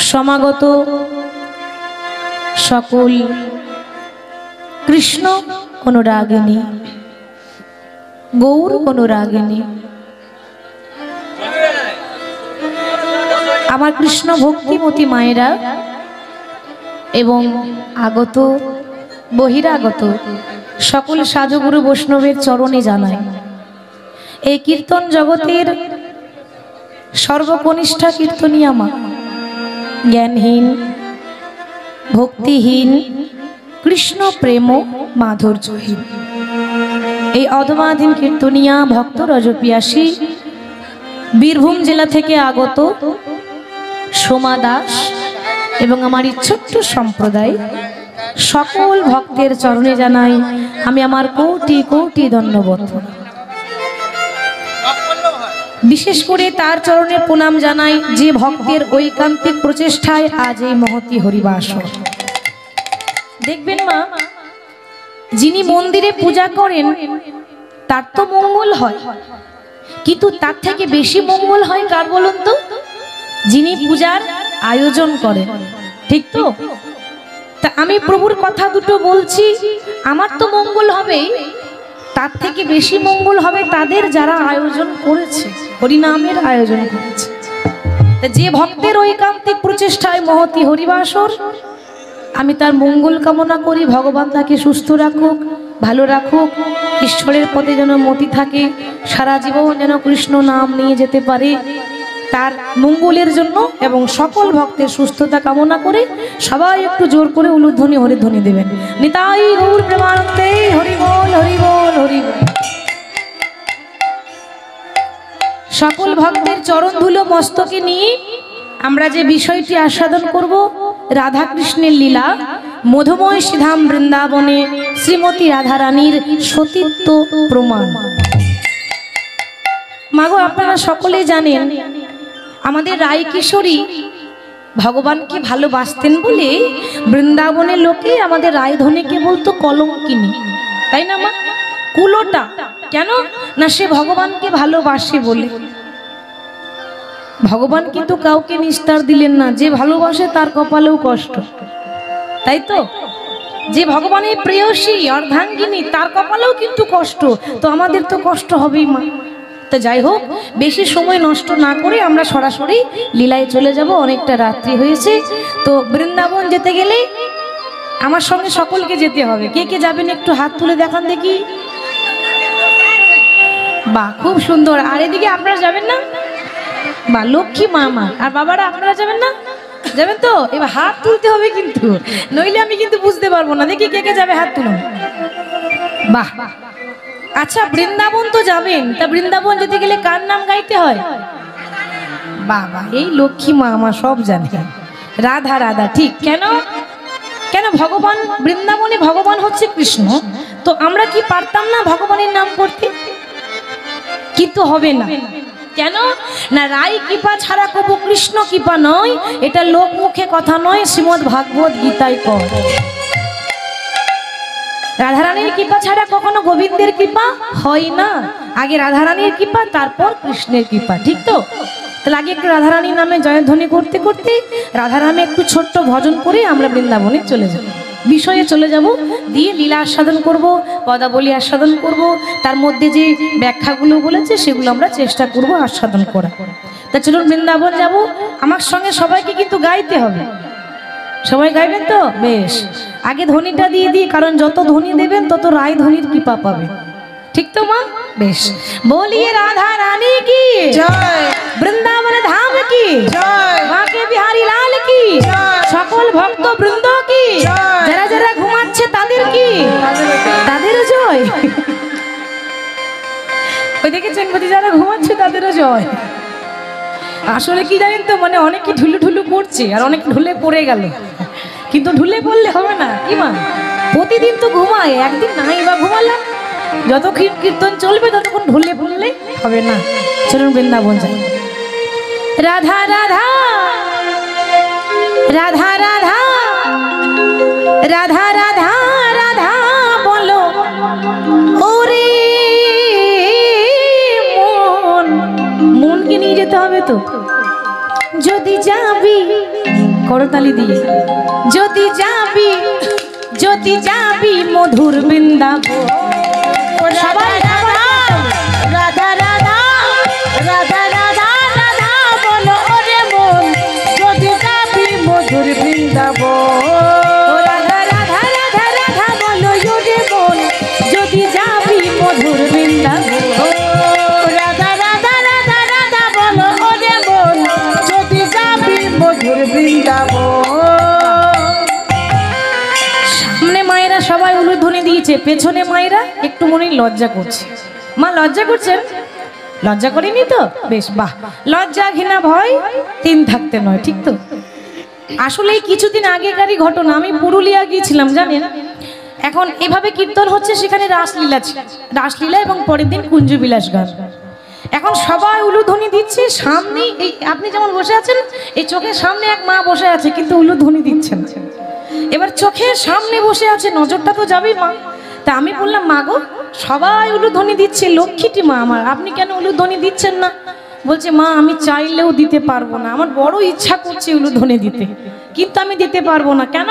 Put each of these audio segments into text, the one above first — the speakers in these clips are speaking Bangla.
সমাগত সকল কৃষ্ণ অনুরাগিনী, গৌর অনুরাগিনী, আমার কৃষ্ণ ভক্তিমতী মায়েরা এবং আগত বহিরাগত সকল সাধুগুরু বৈষ্ণবের চরণে জানাই এই কীর্তন জগতের সর্বকনিষ্ঠা কীর্তনিয়া মা, জ্ঞানহীন ভক্তিহীন কৃষ্ণ প্রেম মাধুর্যহীন এই অধমাধীন কীর্তনিয়া ভক্ত রজপিয়াসী বীরভূম জেলা থেকে আগত সোমা দাস এবং আমার এই ছোট্ট সম্প্রদায় সকল ভক্তের চরণে জানাই আমি আমার কোটি কোটি ধন্যবাদ। বিশেষ করে তার চরণে প্রণাম জানাই যে ভক্তের ঐকান্তিক প্রচেষ্টায় আজ এই মহতি হরিবাস। দেখবেন মা, যিনি মন্দিরে পূজা করেন তার তো মঙ্গল হয়, কিন্তু তার থেকে বেশি মঙ্গল হয় কার বলুন তো? যিনি পূজার আয়োজন করেন, ঠিক তো? তা আমি প্রভুর কথা দুটো বলছি, আমার তো মঙ্গল হবে, তার থেকে বেশি মঙ্গল হবে তাদের যারা আয়োজন করেছে, হরিনামের আয়োজন করেছে। যে ভক্তের ঐকান্তিক প্রচেষ্টায় মহতি হরিবাসর, আমি তার মঙ্গল কামনা করি। ভগবান তাকে সুস্থ রাখুক, ভালো রাখুক, ঈশ্বরের পথে যেন মতি থাকে, সারা জীবন যেন কৃষ্ণ নাম নিয়ে যেতে পারে, তার মঙ্গলের জন্য এবং সকল ভক্তের সুস্থতা কামনা করে সবাই একটু জোর করে উলুধ্বনি হরিধ্বনি দেবেন। নিতাই গৌর প্রেমানন্দে, হরি বল হরি বল হরি বল। সকল ভক্তের চরণ ধুলো মস্তকে নিয়ে আমরা যে বিষয়টি আস্বাদন করব, রাধা কৃষ্ণের লীলা, মধুময় শ্রীধাম বৃন্দাবনে শ্রীমতী রাধারানীর সতীত্ব প্রমাণ। মাগো, আপনারা সকলেই জানেন আমাদের রায় কিশোরী ভগবানকে ভালোবাসতেন বলে বৃন্দাবনের লোকে আমাদের রায়ধনীকে বলতো কলঙ্কিনী, তাই না মা? কুলোটা কেন না, সে ভগবানকে ভালোবাসে বলে। ভগবান কিন্তু কাউকে নিস্তার দিলেন না, যে ভালোবাসে তার কপালেও কষ্ট, তাই তো? যে ভগবানের প্রেয়সী অর্ধাঙ্গিনী তার কপালেও কিন্তু কষ্ট, তো আমাদের তো কষ্ট হবেই মা। তো যাই হোক, বেশি সময় নষ্ট না করে আমরা সরাসরি লীলায় চলে যাব, অনেকটা রাত্রি হয়েছে। তো বৃন্দাবন যেতে গেলে আমার সঙ্গে সকলকে যেতে হবে। কে কে যাবেন একটু হাত তুলে দেখান দেখি। বাহ, খুব সুন্দর। আর এদিকে আপনারা যাবেন না? বা লক্ষ্মী মামা আর বাবারা, আপনারা যাবেন না? যাবেন তো? এবার হাত তুলতে হবে কিন্তু, নইলে আমি কিন্তু বুঝতে পারবো না। দেখি কে কে যাবে, হাত তুলুন। বাহ, আচ্ছা, বৃন্দাবন তো যাবেন, তা বৃন্দাবন যেতে গেলে কার নাম গাইতে হয়? বাবা, এই লক্ষ্মী মা আমার সব জানে, রাধা রাধা। ঠিক, কেন কেন ভগবান বৃন্দাবনে, ভগবান হচ্ছে কৃষ্ণ, তো আমরা কি পারতাম না ভগবানের নাম করতে? কিন্তু হবে না। কেন না, রাই কৃপা ছাড়া কবু কৃষ্ণ কৃপা নয়, এটা লোক মুখে কথা নয়, শ্রীমদ্ ভাগবত গীতায় কয়। রাধারানীর কৃপা ছাড়া কখনো গোবিন্দের কৃপা হয় না, আগে রাধারানীর কৃপা তারপর কৃষ্ণের কৃপা, ঠিক তো? তাহলে আগে একটু রাধারানীর নামে জয়ধ্বনি করতে করতে রাধারামে একটু ছোট্ট ভজন করে আমরা বৃন্দাবনে চলে যাব, বিষয়ে চলে যাব, দিয়ে লীলা আস্বাদন করব, পদাবলী আস্বাদন করব, তার মধ্যে যে ব্যাখ্যাগুলো বলেছে সেগুলো আমরা চেষ্টা করব আস্বাদন করা। তা চলুন বৃন্দাবন যাব, আমার সঙ্গে সবাইকে কিন্তু গাইতে হবে। সবাই গাইবেন তো? বেশ, আগে ধ্বনিটা দিয়ে দিই, কারণ যত ধ্বনি দেবেন তত রায় ধ্বনির কৃপা পাবে, ঠিক তো মা? বেশ, বলিয়ে রাধা রানী কি জয়, বৃন্দাবন ধাম কি জয়, বাঁকে বিহারী লাল কি জয়, সকল ভক্ত বৃন্দ কি জয়, যারা যারা ঘুমাচ্ছে তাদের কি, তাদের জয়। ওই দেখেছেন বলি, যারা ঘুমাচ্ছে তাদেরও জয়। আসলে কি জানেন তো, মানে অনেকে ঢুলু ঢুলু করছে আর অনেকে ঢুলে পড়ে গেল, কিন্তু ঢুলে পড়লে হবে না কি মা? প্রতিদিন তো ঘুমায়, একদিন নাই বা ঘুমালাম, যত কীর্তন চলবে ততক্ষণ ঢুলে পড়লে হবে না। চলুন বৃন্দাবন যাই। রাধা রাধা রাধা রাধা রাধা রাধা রাধা বলো ওরে মন, মনকে নিয়ে যেতে হবে তো। যদি যাবি করতালি দিয়ে। যদি যাবি মধুর বৃন্দাবন, সবাই রাধা রাধা রাধা রাধা রাধা বলো ওরে মন, যদি যাবি মধুর বৃন্দাবন। রাধা রাধা রাধা রাধা বলো ওরে মন, যদি যাবি মধুর বৃন্দাবন। রাধা রাধা রাধা রাধা বলো ওরে মন, যদি যাবি মধুর বৃন্দাবন। সামনে মায়েরা সবাই উলুধ্বনি দিয়েছে, পেছনে মায়েরা একটু মনে লজ্জা করছে। মা লজ্জা করছেন? লজ্জা করেনি তো? বেশ, বাহ। লজ্জা ঘৃণা ভয় তিন থাকতে নয়, ঠিক তো? আসলে কিছুদিন আগেকারই ঘটনা, আমি পুরুলিয়া গিয়েছিলাম জানেন। এখন এভাবে কীর্তন হচ্ছে, সেখানে রাসলীলা এবং পরের দিন কুঞ্জবিলাস গান। এখন সবাই উলুধ্বনি দিচ্ছে, সামনে এই আপনি যেমন বসে আছেন, এই চোখের সামনে এক মা বসে আছে কিন্তু উলুধ্বনি দিচ্ছেন। এবার চোখের সামনে বসে আছে, নজরটা তো যাবেই মা। তা আমি বললাম, মা গো, সবাই উলুধ্বনি দিচ্ছে, লক্ষ্মীটি মা আমার, আপনি কেন উলুধ্বনি দিচ্ছেন না? বলছে, মা আমি চাইলেও দিতে পারবো না, আমার বড় ইচ্ছা করছে উলুধ্বনি দিতে, কিন্তু আমি দিতে পারবো না। কেন?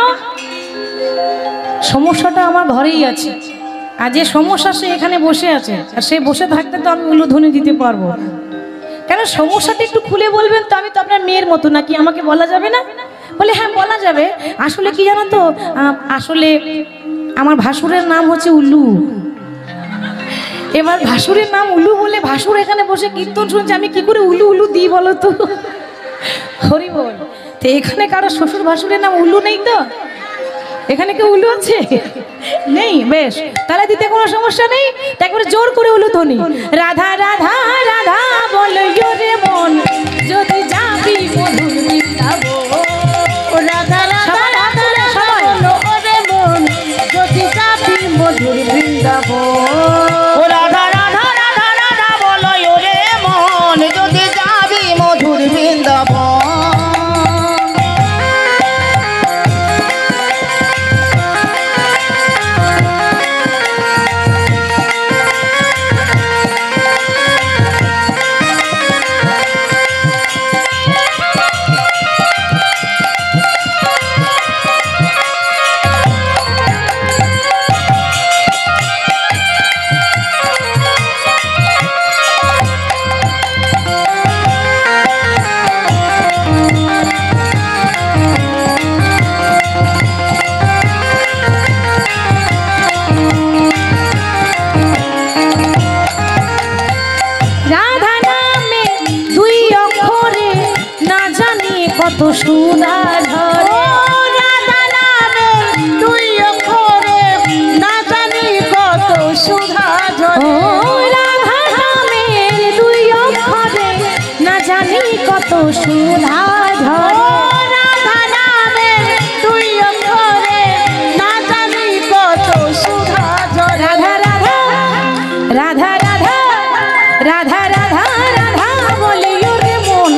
সমস্যাটা আমার ঘরেই আছে, আর যে সমস্যা সে এখানে বসে আছে, আর সে বসে থাকতে তো আমি উলুধ্বনি দিতে পারবো। কেন? সমস্যাটা একটু খুলে বলবেন তো, আমি তো আপনার মেয়ের মতো নাকি, আমাকে বলা যাবে না? বলে, হ্যাঁ বলা যাবে। আসলে কি জানো তো, আসলে আমার ভাসুরের নাম হচ্ছে উল্লু। এবার ভাসুরের নাম উল্লু বলে ভাসুর এখানে বসে কীর্তন শুনছে, আমি কি করে উল্লু উল্লু দিই বলো তো? হরি বল। তো এখানে কারো শ্বশুর ভাসুরের নাম উল্লু নেই তো? এখানে কেউ উল্লু আছে? নেই? বেশ, তাহলে দিতে কোনো সমস্যা নেই। তাই করে জোর করে উলুধ্বনি, রাধা রাধা রাধা বলো রে মন, যদি যাবি মধুর বৃন্দাবন। রাধা রাধা রাধা রাধা বলো ওরে মন, যদি যাবি মধুর বৃন্দাবন। রাধা রাধা রাধা রাধা বলো ওরে মন, যদি যাবি মধুর বৃন্দাবন। কত সুধা ঝরে, রাধা নামে দুই অক্ষরে না জানি কত সুধা ঝরে। রাধা নামে দুই অক্ষরে না জানি কত সুধা ঝরে। রাধা নামে দুই অক্ষরে না জানি কত সুধা ঝরে। রাধা রাধা রাধা রাধা রাধা রাধা রাধা বলে ওরে মন,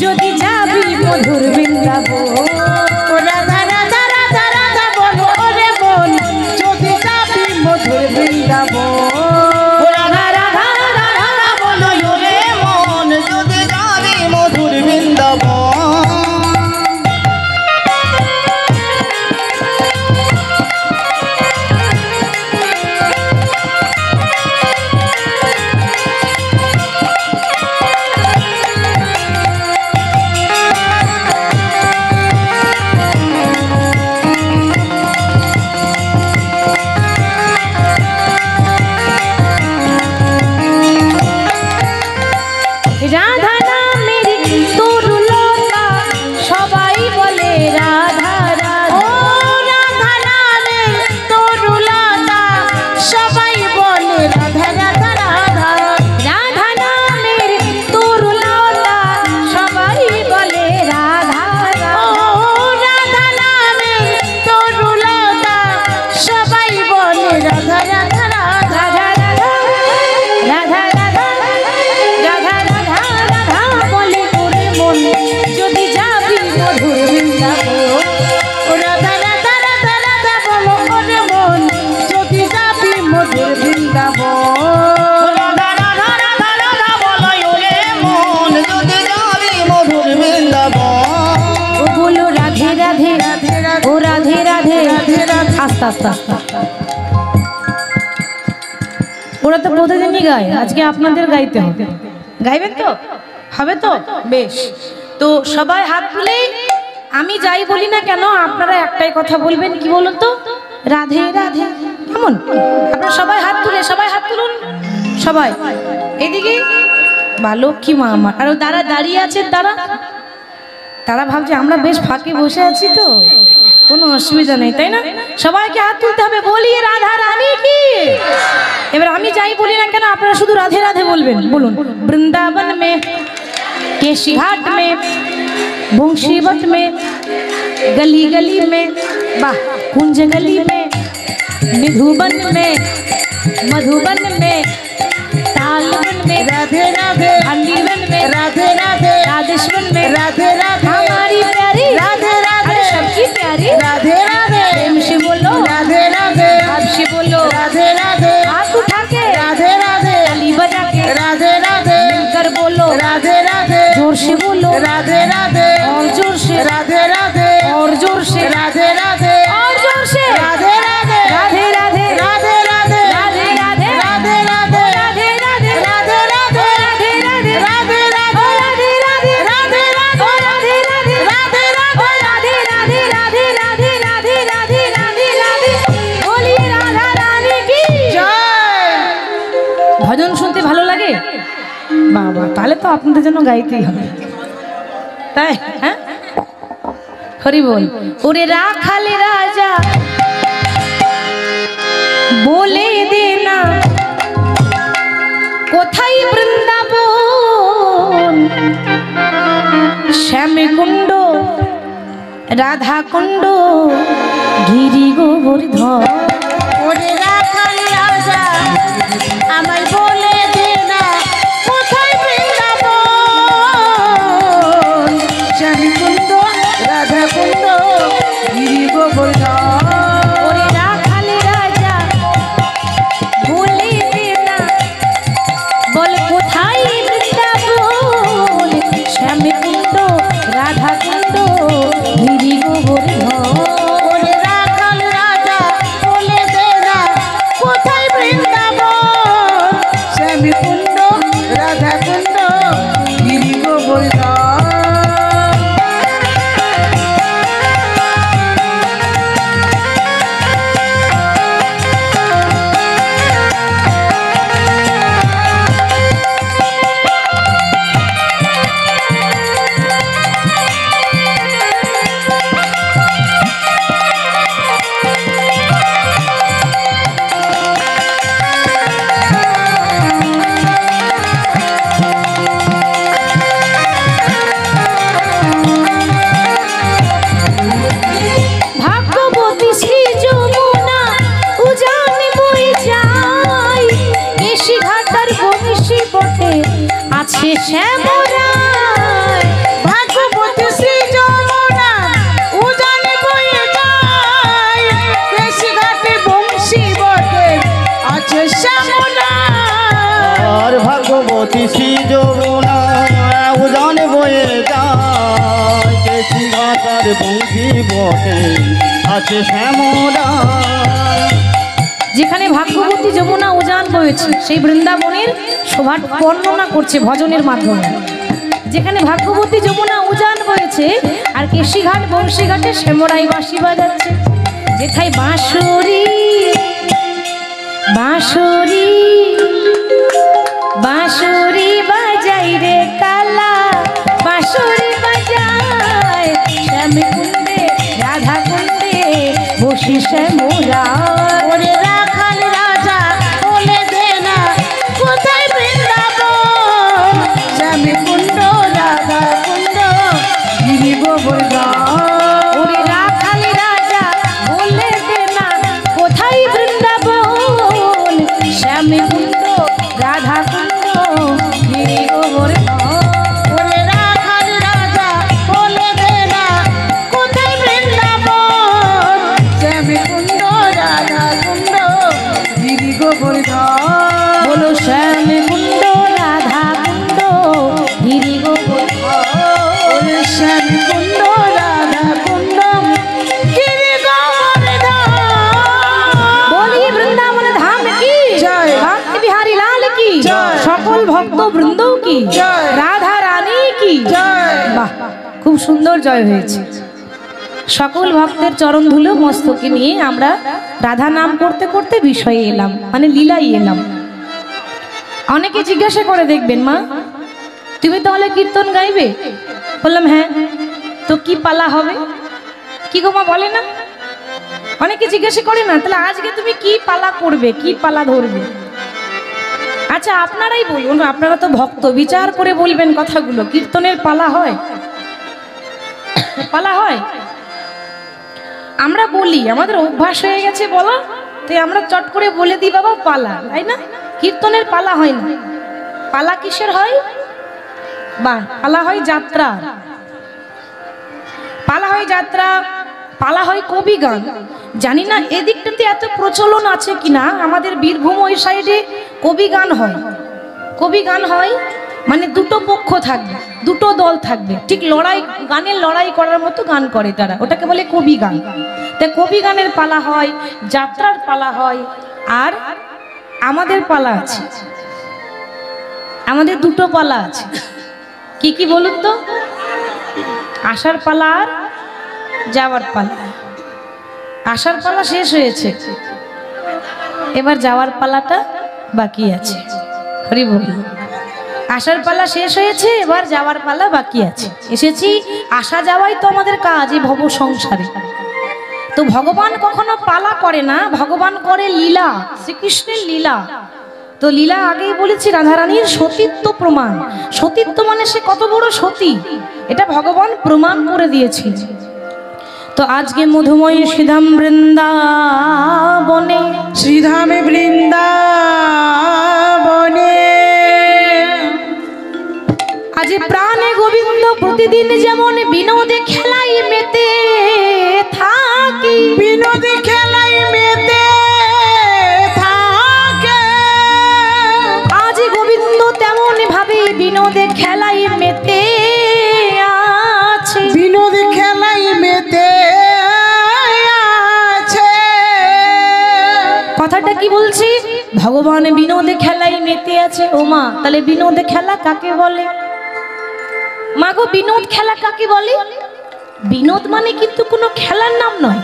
যদি যাবি মধুর বৃন্দাবন। রাধা রাধা রাধা রাধা বলো ওরে মন, যদি যাবি মধুর বৃন্দাবন। রাধা রাধা রাধা বলো ওরে মন, যদি যাবি মধুর বৃন্দাবন। রাধে আস্তে আস্তে আস্তে। ওরা তো প্রতিদিনই গায়, আজকে আপনাদের গাইতে হবে। গাইবেন তো? হবে তো? বেশ। তো সবাই হাত তুলে, আমি যাই বলি না কেন আপনারা একটাই কথা বলবেন, কি বলুন তো? রাধে রাধে। কেমন? আপনারা সবাই হাত তুলে, সবাই হাত তুলুন, সবাই এদিকে। বা লক্ষ্মী মা আমার। আর তারা দাঁড়িয়ে আছেন, তারা ভাবছে আমরা বেশ ফাঁকে বসে আছি, তো কোনো অসুবিধা নেই, তাই না? সবাইকে হাত তুলতে হবে, বলি রাধা রানী কি। এবার আমি যাই বলি না কেন আপনারা শুধু রাধে রাধে বলবেন। বলুন, বৃন্দাবন মে, केशी घाट में, बंशीवत में, गली गली में, वाह कुंज गली में, निधुबन में, मधुबन में, तालवन में, राधे राधे, अंडीवन में, राधे राधे, राधेश्वन में, राधे राधे, हमारी प्यारी राधे राधे, सबकी प्यारी राधे राधे, प्रेम से बोलो राधे राधे, आपसे बोलो राधे राधे, हाथ उठा के राधे राधे, ताली बजा के राधे राधे, मिलकर बोलो राधे राधे, जोर से बोलो राधे राधे, और जोर से, राधे राधे, और जोर से, राधे राधे, और जोर से, राधे राधे, राधे राधे, राधे राधे, राधे राधे, राधे राधे, राधे राधे, राधे राधे, राधे राधे, राधे राधे, राधे राधे, राधे राधे, राधे राधे, राधे राधे, राधे राधे, राधे राधे, राधे राधे, राधे राधे, बोलिए राधा रानी की জয়। ভজন শুনতে ভালো লাগে? বাবা, তাহলে তো আপনাদের জন্য গাইতেই হবে, তাই? হ্যাঁ, হরি বল। ওরে রাখাল রাজা বলে দে না কোথায় বৃন্দাবন, শ্যামকুণ্ড, রাধা কুণ্ড, গিরি গোবর্ধন। ওরে রাখাল রাজা আমায় বলে দে না কোথায় বৃন্দাবন, শ্যামকুণ্ড, রাধাকুণ্ড, গিরি গোবর্ধন। ওরে রাখাল রাজা বলে দে না, বল কোথায় বৃন্দাবন, শ্যামকুণ্ড, রাধা কুণ্ড, গিরি গোবর্ধন। ওরে রাখাল রাজা বলে দে না কোথায় বৃন্দাবন, শ্যামকুণ্ড, রাধাকুণ্ড, গিরি গোবর্ধন। ভাগ্যবতী শ্রী যমুনা উজান বয়ে যায়, কেশি ঘাটার বংশী বটে আছে শ্যামরায়। ভাগ্যবতী শ্রী যমুনা উজানে বয়ে যায়, কেশি ঘাটে বংশী বটে আছে শ্যামলা। আর ভাগ্যবতী শ্রী যমুনা উজানে বয়ে যায়, কেশি ঘাটার বংশী বটে আছে শ্যামলা। যেখানে ভাগ্যবতী যমুনা উজান বয়েছে সেই বৃন্দাবনের শোভার বর্ণনা করছে ভজনের মাধ্যমে। যেখানে ভাগ্যবতী যমুনা উজান বয়েছে আর কেশিঘাট বংশীঘাটে শ্যামরাই বাঁশি বাজাচ্ছে। যেথায় বাঁশরি বাঁশরি বাঁশরি বাজাই রে কালা, বাঁশরি বাজায় শ্যামকুণ্ডে, রাধা কুণ্ডে বসি শ্যামরায়। ওরে রাখাল রাজা বলে দে না কোথায় বৃন্দাবন, শ্যামকুণ্ড, রাধাকুণ্ড, গিরি গোবর্ধন। ওরে রাখাল রাজা বলে দে না কোথায় বৃন্দাবন, শ্যামকুণ্ড, রাধা কুণ্ড, গিরি গোবর্ধন। ওরে রাখাল রাজা বলে দে না কোথায় বৃন্দাবন, শ্যামকুণ্ড, রাধাকুণ্ড, গিরি গোবর্ধন। বলো শ্যামকুণ্ড, রাধা কুণ্ড, গিরি গোবর্ধন। ওরে শ্যামকুণ্ড, রাধাকুণ্ড, সুন্দর জয় হয়েছে। সকল ভক্তের চরণ ধুলো মস্তকে নিয়ে আমরা রাধা নাম করতে করতে বিষয়ে এলাম, মানে লীলাই এলাম। অনেকে জিজ্ঞাসা করে দেখবেন, মা তুমি তাহলে কীর্তন গাইবে? বললাম হ্যাঁ। তো কি পালা হবে? কি গো মা বলে না? অনেকে জিজ্ঞাসা করে না, তাহলে আজকে তুমি কি পালা করবে, কি পালা ধরবে? আচ্ছা আপনারাই বলুন, আপনারা তো ভক্ত, বিচার করে বলবেন কথাগুলো। কীর্তনের পালা হয়? পালা হয়? আমরা বলি, আমাদের অভ্যাস হয়ে গেছে বলা, তাই আমরা চট করে বলে দিই বাবা পালা, তাই না? কীর্তনের পালা হয় না। পালা কিসের হয়? বা পালা হয় যাত্রা, পালা হয় যাত্রা, পালা হয় কবি গান। জানি না এদিকটাতে এত প্রচলন আছে কিনা, আমাদের বীরভূম ওই সাইডে কবি গান হয়। কবি গান হয় মানে দুটো পক্ষ থাকবে, দুটো দল থাকবে, ঠিক লড়াই, গানের লড়াই করার মতো গান করে তারা, ওটাকে বলে কবি গান। তাই কবি গানের পালা হয়, যাত্রার পালা হয়, আর আমাদের পালা আছে। আমাদের দুটো পালা আছে। কি কি বলুন তো? আসার পালা আর যাওয়ার পালা। আসার পালা শেষ হয়েছে, এবার যাওয়ার পালাটা বাকি আছে। হরি বল। আসার পালা শেষ হয়েছে, এবার যাওয়ার পালা বাকি আছে। এসেছি, আসা যাওয়াই তো আমাদের কাজ এই ভব সংসারে। তো ভগবান কখনো পালা করে না, ভগবান করে লীলা, শ্রীকৃষ্ণের লীলা। তো লীলা আগেই বলেছি রাধারানীর সতীত্ব প্রমাণ। সতীত্ব মানে সে কত বড় সতী, এটা ভগবান প্রমাণ করে দিয়েছে। তো আজকে মধুময় শ্রীধাম বৃন্দাবনে, শ্রীধামে বৃন্দাবনে আজ প্রাণে গোবিন্দ প্রতিদিন যেমন বিনোদে খেলাই মেতে থাকি, বিনোদে খেলাই মেতে থাকে, আজ গোবিন্দ তেমন ভাবে বিনোদে খেলাই মেতে আছে, বিনোদে খেলাই মেতে আছে। কথাটা কি বলছি? ভগবান বিনোদে খেলাই মেতে আছে। ও মা, তাহলে বিনোদে খেলা কাকে বলে? মা গো, বিনোদ খেলা কাকে বলে? বিনোদ মানে কিন্তু কোনো খেলার নাম নয়।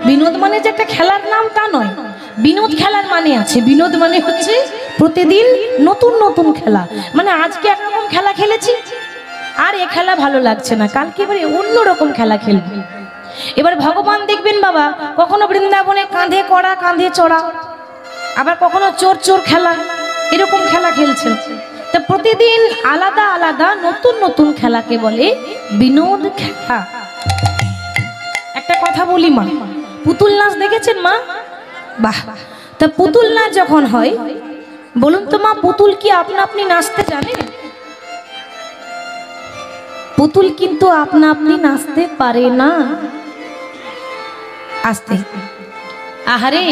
বিনোদ মানে যে একটা খেলার নাম তা নয়। বিনোদ খেলার মানে আছে। বিনোদ মানে হচ্ছে প্রতিদিন নতুন নতুন খেলা। মানে আজকে একরকম খেলা খেলেছি, আর এ খেলা ভালো লাগছে না, কালকে এবারে অন্যরকম খেলা খেলবে। এবার ভগবান দেখবেন বাবা, কখনো বৃন্দাবনে কাঁধে কড়া কাঁধে চড়া, আবার কখনো চোর চোর খেলা, এরকম খেলা খেলছেন। তো প্রতিদিন আলাদা আলাদা নতুন নতুন খেলাকে বলে বিনোদ খেলা। একটা কথা বলি মা, পুতুল নাচ দেখেছেন মা? বাহ। তা পুতুল নাচ যখন হয়, বলুন তো মা, পুতুল কি আপনা আপনি নাচতে জানে? পুতুল কিন্তু আপনা আপনি নাচতে পারে না। আস্তে, আহারে,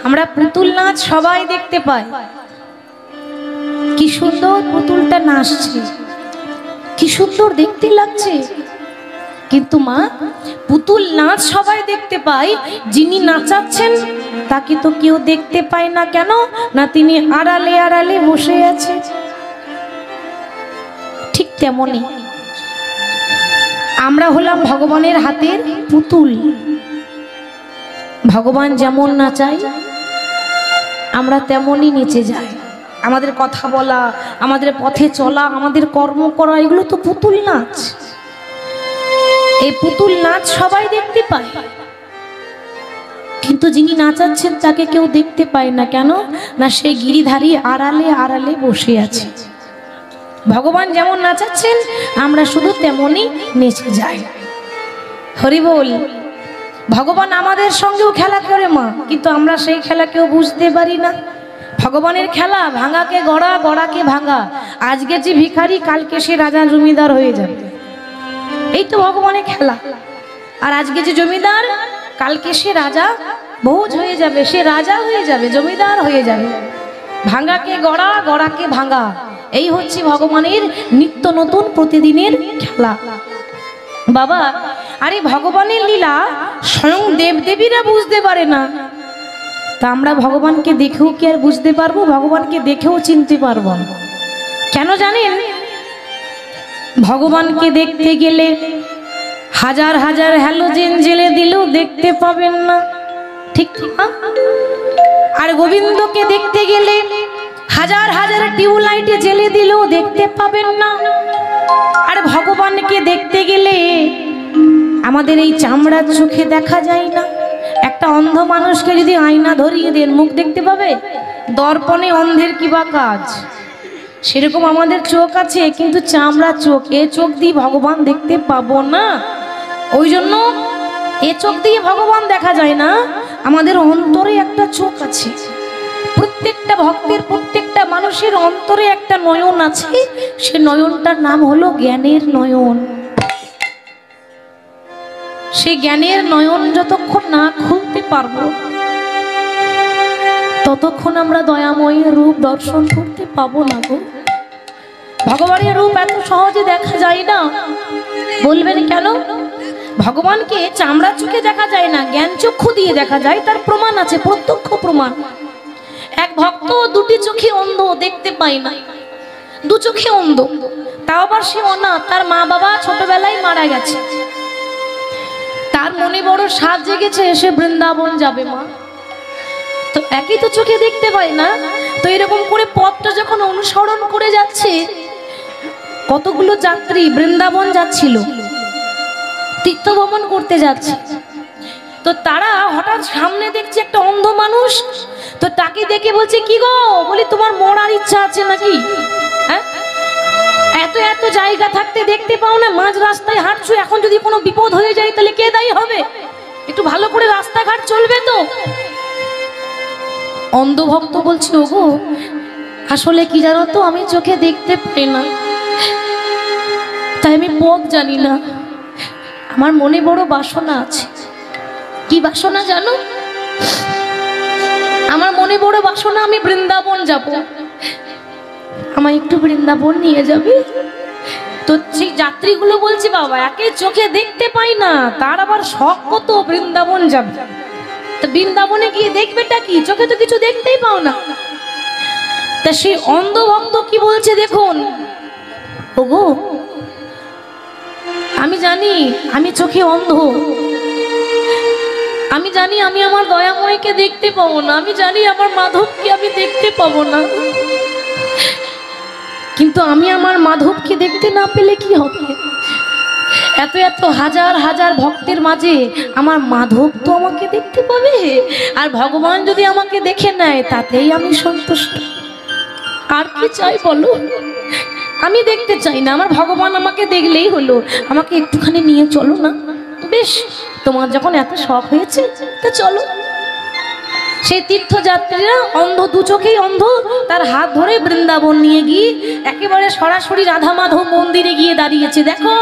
আমরা পুতুল নাচ সবাই দেখতে পাই, কি সুন্দর পুতুলটা নাচছে, কি সুন্দর দেখতে লাগছে। কিন্তু মা, পুতুল নাচ সবাই দেখতে পায়, যিনি নাচাচ্ছেন তাকে তো কেউ দেখতে পায় না। কেন না? তিনি আড়ালে আড়ালে বসে আছে। ঠিক তেমনি আমরা হলাম ভগবানের হাতের পুতুল। ভগবান যেমন নাচায় আমরা তেমনই নেচে যাই। আমাদের কথা বলা, আমাদের পথে চলা, আমাদের কর্ম করা, এগুলো তো পুতুল নাচ। এই পুতুল নাচ সবাই দেখতে পায়, কিন্তু যিনি নাচাচ্ছেন তাকে কেউ দেখতে পায় না। কেন না? সে গিরিধারী আড়ালে আড়ালে বসে আছে। ভগবান যেমন নাচাচ্ছেন আমরা শুধু তেমনই নেচে যাই। হরি বল। ভগবান আমাদের সঙ্গেও খেলা করে মা, কিন্তু আমরা সেই খেলা কেউ বুঝতে পারি না। ভগবানের খেলা ভাঙাকে গড়া, গড়াকে ভাঙা। আজকে যে ভিখারি, কালকে সে রাজা জমিদার হয়ে যাবে, এই তো ভগবানের খেলা। আর আজকে যে জমিদার, কালকে সে রাজা ভোজ হয়ে যাবে, সে রাজা হয়ে যাবে, জমিদার হয়ে যাবে। ভাঙাকে গড়া, গড়াকে ভাঙা, এই হচ্ছে ভগবানের নিত্য নতুন প্রতিদিনের খেলা। বাবা, আরে ভগবানের লীলা স্বয়ং দেবদেবীরা বুঝতে পারে না, তা আমরা ভগবানকে দেখেও কি আর বুঝতে পারবো? ভগবানকে দেখেও চিনতে পারবো না। কেন জানেন? ভগবানকে দেখতে গেলে হাজার হাজার হ্যালোজেন জ্বেলে দিলেও দেখতে পাবেন না, ঠিক না? আর গোবিন্দকে দেখতে গেলে হাজার হাজার টিউবলাইট জ্বেলে দিলেও দেখতে পাবেন না। আর ভগবানকে দেখতে গেলে আমাদের এই চামড়ার চোখে দেখা যায় না। একটা অন্ধ মানুষকে যদি আয়না ধরিয়ে দেন মুখ দেখতে পাবে? দর্পণে অন্ধের কি বা কাজ? সেরকম আমাদের চোখ আছে, কিন্তু চামড়া চোখ, এ চোখ দিয়ে ভগবান দেখতে পাবো না। ওই জন্য এ চোখ দিয়ে ভগবান দেখা যায় না, আমাদের অন্তরে একটা চোখ আছে। প্রত্যেকটা ভক্তের, প্রত্যেকটা মানুষের অন্তরে একটা নয়ন আছে, সে নয়নটার নাম হলো জ্ঞানের নয়ন। সেই জ্ঞানের নয়ন যতক্ষণ না খুলতে পারবো ততক্ষণ আমরা দয়াময়ের রূপ দর্শন করতে পাবো না গো। ভগবানের রূপ এত সহজে দেখা যায় না। বলবেন কেন? ভগবানকে চামড়া চোখে দেখা যায় না, জ্ঞান চক্ষু দিয়ে দেখা যায়। তার প্রমাণ আছে, প্রত্যক্ষ প্রমাণ। এক ভক্ত দুটি চোখে অন্ধ, দেখতে পায় না, দু চোখে অন্ধ। তাও আবার সে অনাথ, তার মা বাবা ছোটবেলায় মারা গেছে। তার মনে বড় সাধ জেগেছে, এসে বৃন্দাবন যাবে মা। তো একই তো চোখে দেখতে পায় না। তো এরকম করে পথটা যখন অনুসরণ করে যাচ্ছে, কতগুলো যাত্রী বৃন্দাবন যাচ্ছিল, তীর্থ ভ্রমণ করতে যাচ্ছে। তো তারা হঠাৎ সামনে দেখছে একটা অন্ধ মানুষ। তো তাকে দেখে বলছে, কি গো? বলি, তোমার মরার ইচ্ছা আছে নাকি? হ্যাঁ, এত এত জায়গা থাকতে দেখতে পাও না, মাঝ রাস্তায় হাঁটছো, এখন যদি কোনো বিপদ হয়ে যায় তাহলে কে দায়ী হবে? একটু ভালো করে রাস্তাঘাট চলবে তো। অন্ধ ভক্ত বলছে, ওগো আসলে কি জানো তো, আমি চোখে দেখতে পাই না, তাই আমি পথ জানি না। আমার মনে বড় বাসনা আছে। কি বাসনা জানো? আমার মনে বড় বাসনা, আমি বৃন্দাবন যাব, আমায় একটু বৃন্দাবন নিয়ে যাবে? তো সেই যাত্রীগুলো বলছে, বাবা একে চোখে দেখতে পাই না, তার আবার শখ কত বৃন্দাবন যাবে। তো বৃন্দাবনে গিয়ে দেখবেটা কি? চোখে তো কিছু দেখতেই পাও না। তা সেই অন্ধ ভক্ত কি বলছে দেখুন, ওগো আমি জানি আমি চোখে অন্ধ, আমি জানি আমি আমার দয়াময়কে দেখতে পাবো না, আমি জানি আমার মাধবকে আমি দেখতে পাবো না, কিন্তু আমি আমার মাধবকে দেখতে না পেলে কি হবে? এত এত হাজার হাজার ভক্তের মাঝে আমার মাধব তো আমাকে দেখতে পাবে, আর ভগবান যদি আমাকে দেখে নেয় তাতেই আমি সন্তুষ্ট। আর কি চাই বলো? আমি দেখতে চাই না, আমার ভগবান আমাকে দেখলেই হলো। আমাকে একটুখানি নিয়ে চলো না। বেশ, তোমার যখন এত শখ হয়েছে তো চলো। সেই তীর্থযাত্রীরা অন্ধ, দু চোখেই অন্ধ, তার হাত ধরে বৃন্দাবন নিয়ে গিয়ে একেবারে সরাসরি রাধা মাধব মন্দিরে গিয়ে দাঁড়িয়েছে। দেখো,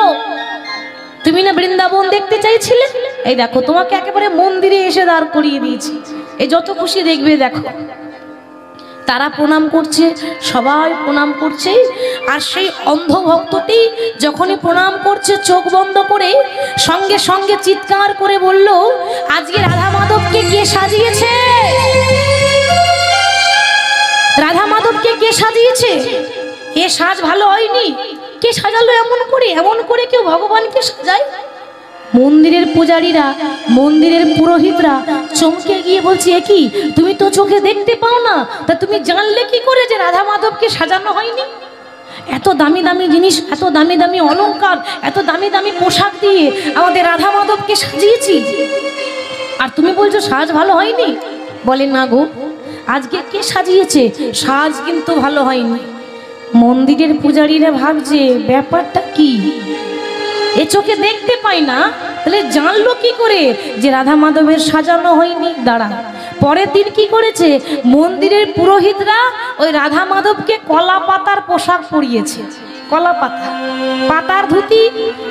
তুমি না বৃন্দাবন দেখতে চাইছিলে, এই দেখো তোমাকে একেবারে মন্দিরে এসে দাঁড় করিয়ে দিয়েছি, এই যত খুশি দেখবে দেখো। তারা প্রণাম করছে, সবাই প্রণাম করছে। আর সেই অন্ধ ভক্তটি যখনই প্রণাম করছে চোখ বন্ধ করে, সঙ্গে সঙ্গে চিৎকার করে বলল, আজকে রাধা মাধবকে কে সাজিয়েছে? রাধা মাধবকে কে সাজিয়েছে? এ সাজ ভালো হয়নি। কে সাজালো এমন করে? এমন করে কেউ ভগবানকে সাজায়? মন্দিরের পূজারীরা, মন্দিরের পুরোহিতরা চমকে গিয়ে বলছে, এ কি, তুমি তো চোখে দেখতে পাও না, তা তুমি জানলে কি করে যে রাধা মাধবকে সাজানো হয়নি? এত দামি দামি জিনিস, এত দামি দামি অলংকার, এত দামি দামি পোশাক দিয়ে আমাদের রাধা মাধবকে সাজিয়েছি, আর তুমি বলছো সাজ ভালো হয়নি? বলে, না গো, আজকে কে সাজিয়েছে? সাজ কিন্তু ভালো হয়নি। মন্দিরের পূজারীরা ভাবছে, ব্যাপারটা কি? এ চোখে দেখতে পাই না, তাহলে জানলো কি করে যে রাধা মাধবের সাজানো হয়নি? দাঁড়া, পরের দিন কি করেছে? মন্দিরের পুরোহিতরা ওই রাধা মাধবকে কলা পাতার পোশাক পরিয়েছে। কলা পাতা, পাতার ধুতি,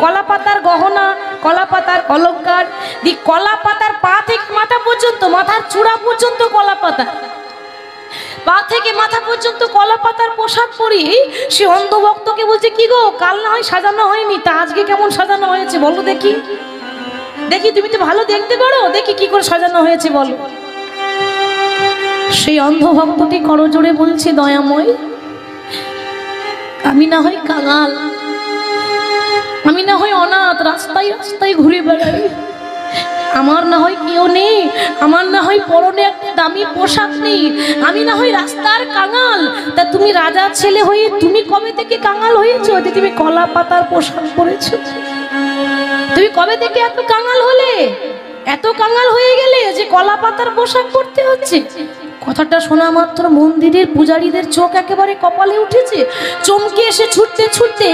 কলা পাতার গহনা, কলা পাতার অলংকার, কলা পাতার পা থেকে মাথা পর্যন্ত, মাথার চূড়া পর্যন্ত কলা পাতা, পা থেকে মাথা পর্যন্ত কলা পাতার পোশাক পরিয়ে সে অন্ধ ভক্তকে বলছে, কি গো, কাল না হয় সাজানো হয়নি, তা আজকে কেমন সাজানো হয়েছে বলো দেখি। দেখি, তুমি তো ভালো দেখতে পারো, দেখি কি করে সাজানো হয়েছে বলো। সেই অন্ধ ভক্তটি করজোড়ে বলছে, দয়াময়, আমি না হয় কাঙাল, আমি না হয় অনাথ, রাস্তায় রাস্তায় ঘুরে বেড়াই, আমার না হয় কেউ নেই, আমার না হয় পরনে একটা দামি পোশাক নেই, আমি না হয় রাস্তার কাঙাল। তা তুমি রাজার ছেলে হয়ে তুমি কবে থেকে কাঙাল হয়েছো যে তুমি কলা পাতার পোশাক পরেছো? তুমি কবে থেকে এত কাঙাল হলে, এত কাঙাল হয়ে গেলে যে কলা পাতার পোশাক পরতে হচ্ছে? কথাটা শোনা মাত্র মন্দিরের পূজারীদের চোখ একেবারে কপালে উঠেছে। চমকে এসে ছুটতে ছুটতে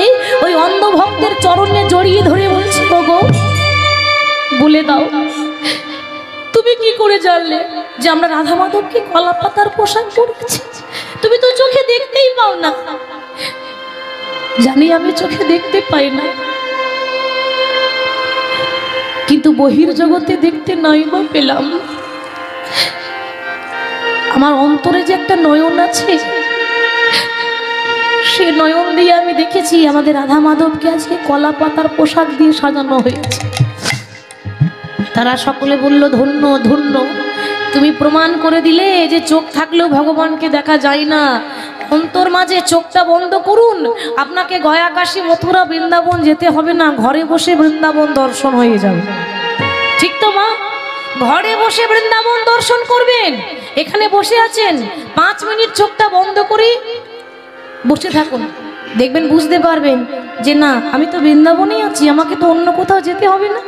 ওই অন্ধ ভক্তের চরণে জড়িয়ে ধরে বলছে, গো বলে দাও, তুমি কি করে জানলে যে আমরা রাধা মাধবকে কলা পাতার পোশাক পরেছি? তুমি তো চোখে দেখতেই পাও না। জানি আমি চোখে দেখতে পাই না, কিন্তু বহির জগতে দেখতে নাই বা পেলাম। আমার অন্তরে যে একটা নয়ন আছে, সে নয়ন দিয়ে আমি দেখেছি আমাদের রাধা মাধবকে আজকে কলা পাতার পোশাক দিয়ে সাজানো হয়েছে। তারা সকলে বলল, ধন্য ধন্য, তুমি প্রমাণ করে দিলে যে চোখ থাকলেও ভগবানকে দেখা যায় না। অন্তর মাঝে চোখটা বন্ধ করুন, আপনাকে গয়া, কাশী, মথুরা, বৃন্দাবন যেতে হবে না, ঘরে বসে বৃন্দাবন দর্শন হয়ে যাবে। ঠিক তো মা? ঘরে বসে বৃন্দাবন দর্শন করবেন। এখানে বসে আছেন, 5 মিনিট চোখটা বন্ধ করে বসে থাকুন, দেখবেন বুঝতে পারবেন যে না, আমি তো বৃন্দাবনেই আছি, আমাকে তো অন্য কোথাও যেতে হবে না,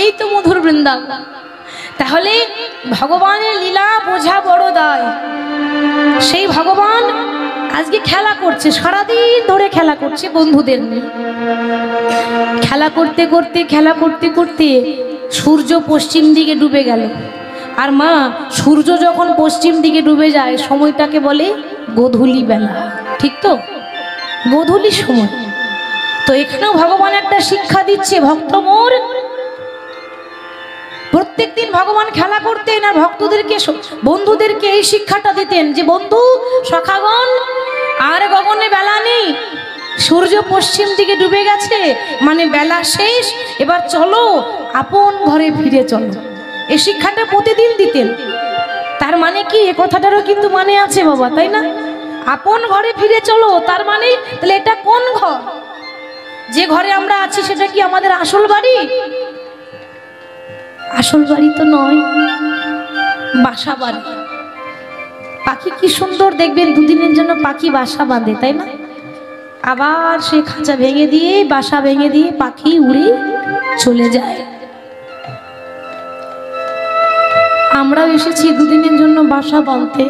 এই তো মধুর বৃন্দাবন। তাহলে ভগবানের লীলা বোঝা বড় দায়। সেই ভগবান আজকে খেলা করছে, সারাদিন ধরে খেলা করছে বন্ধুদের নিয়ে। খেলা করতে করতে খেলা করতে করতে সূর্য পশ্চিম দিকে ডুবে গেল। আর মা, সূর্য যখন পশ্চিম দিকে ডুবে যায় সময়টাকে বলে গোধূলি বেলা। ঠিক তো? গোধূলি সময়। তো এখানেও ভগবান একটা শিক্ষা দিচ্ছে, ভক্ত মোর। প্রত্যেকদিন ভগবান খেলা করতেন আর ভক্তদেরকে, বন্ধুদেরকে এই শিক্ষাটা দিতেন যে বন্ধু সখাগণ, আর গগনে বেলা নেই, সূর্য পশ্চিম দিকে ডুবে গেছে, মানে বেলা শেষ, এবার চলো আপন ঘরে ফিরে চলো। এই শিক্ষাটা প্রতিদিন দিতেন। তার মানে কি, এ কথাটারও কিন্তু মানে আছে বাবা, তাই না? আপন ঘরে ফিরে চলো, তার মানে তাহলে এটা কোন ঘর? যে ঘরে আমরা আছি সেটা কি আমাদের আসল বাড়ি? আসল বাড়ি তো নয়, বাসা বাড়ি। পাখি কি সুন্দর দেখবেন, দুদিনের জন্য পাখি বাসা বাঁধে, তাই না? আবার সে খাঁচা ভেঙে দিয়ে, বাসা ভেঙে দিয়ে পাখি উড়ে চলে যায়। আমরাও এসেছি দুদিনের জন্য বাসা বাঁধতে।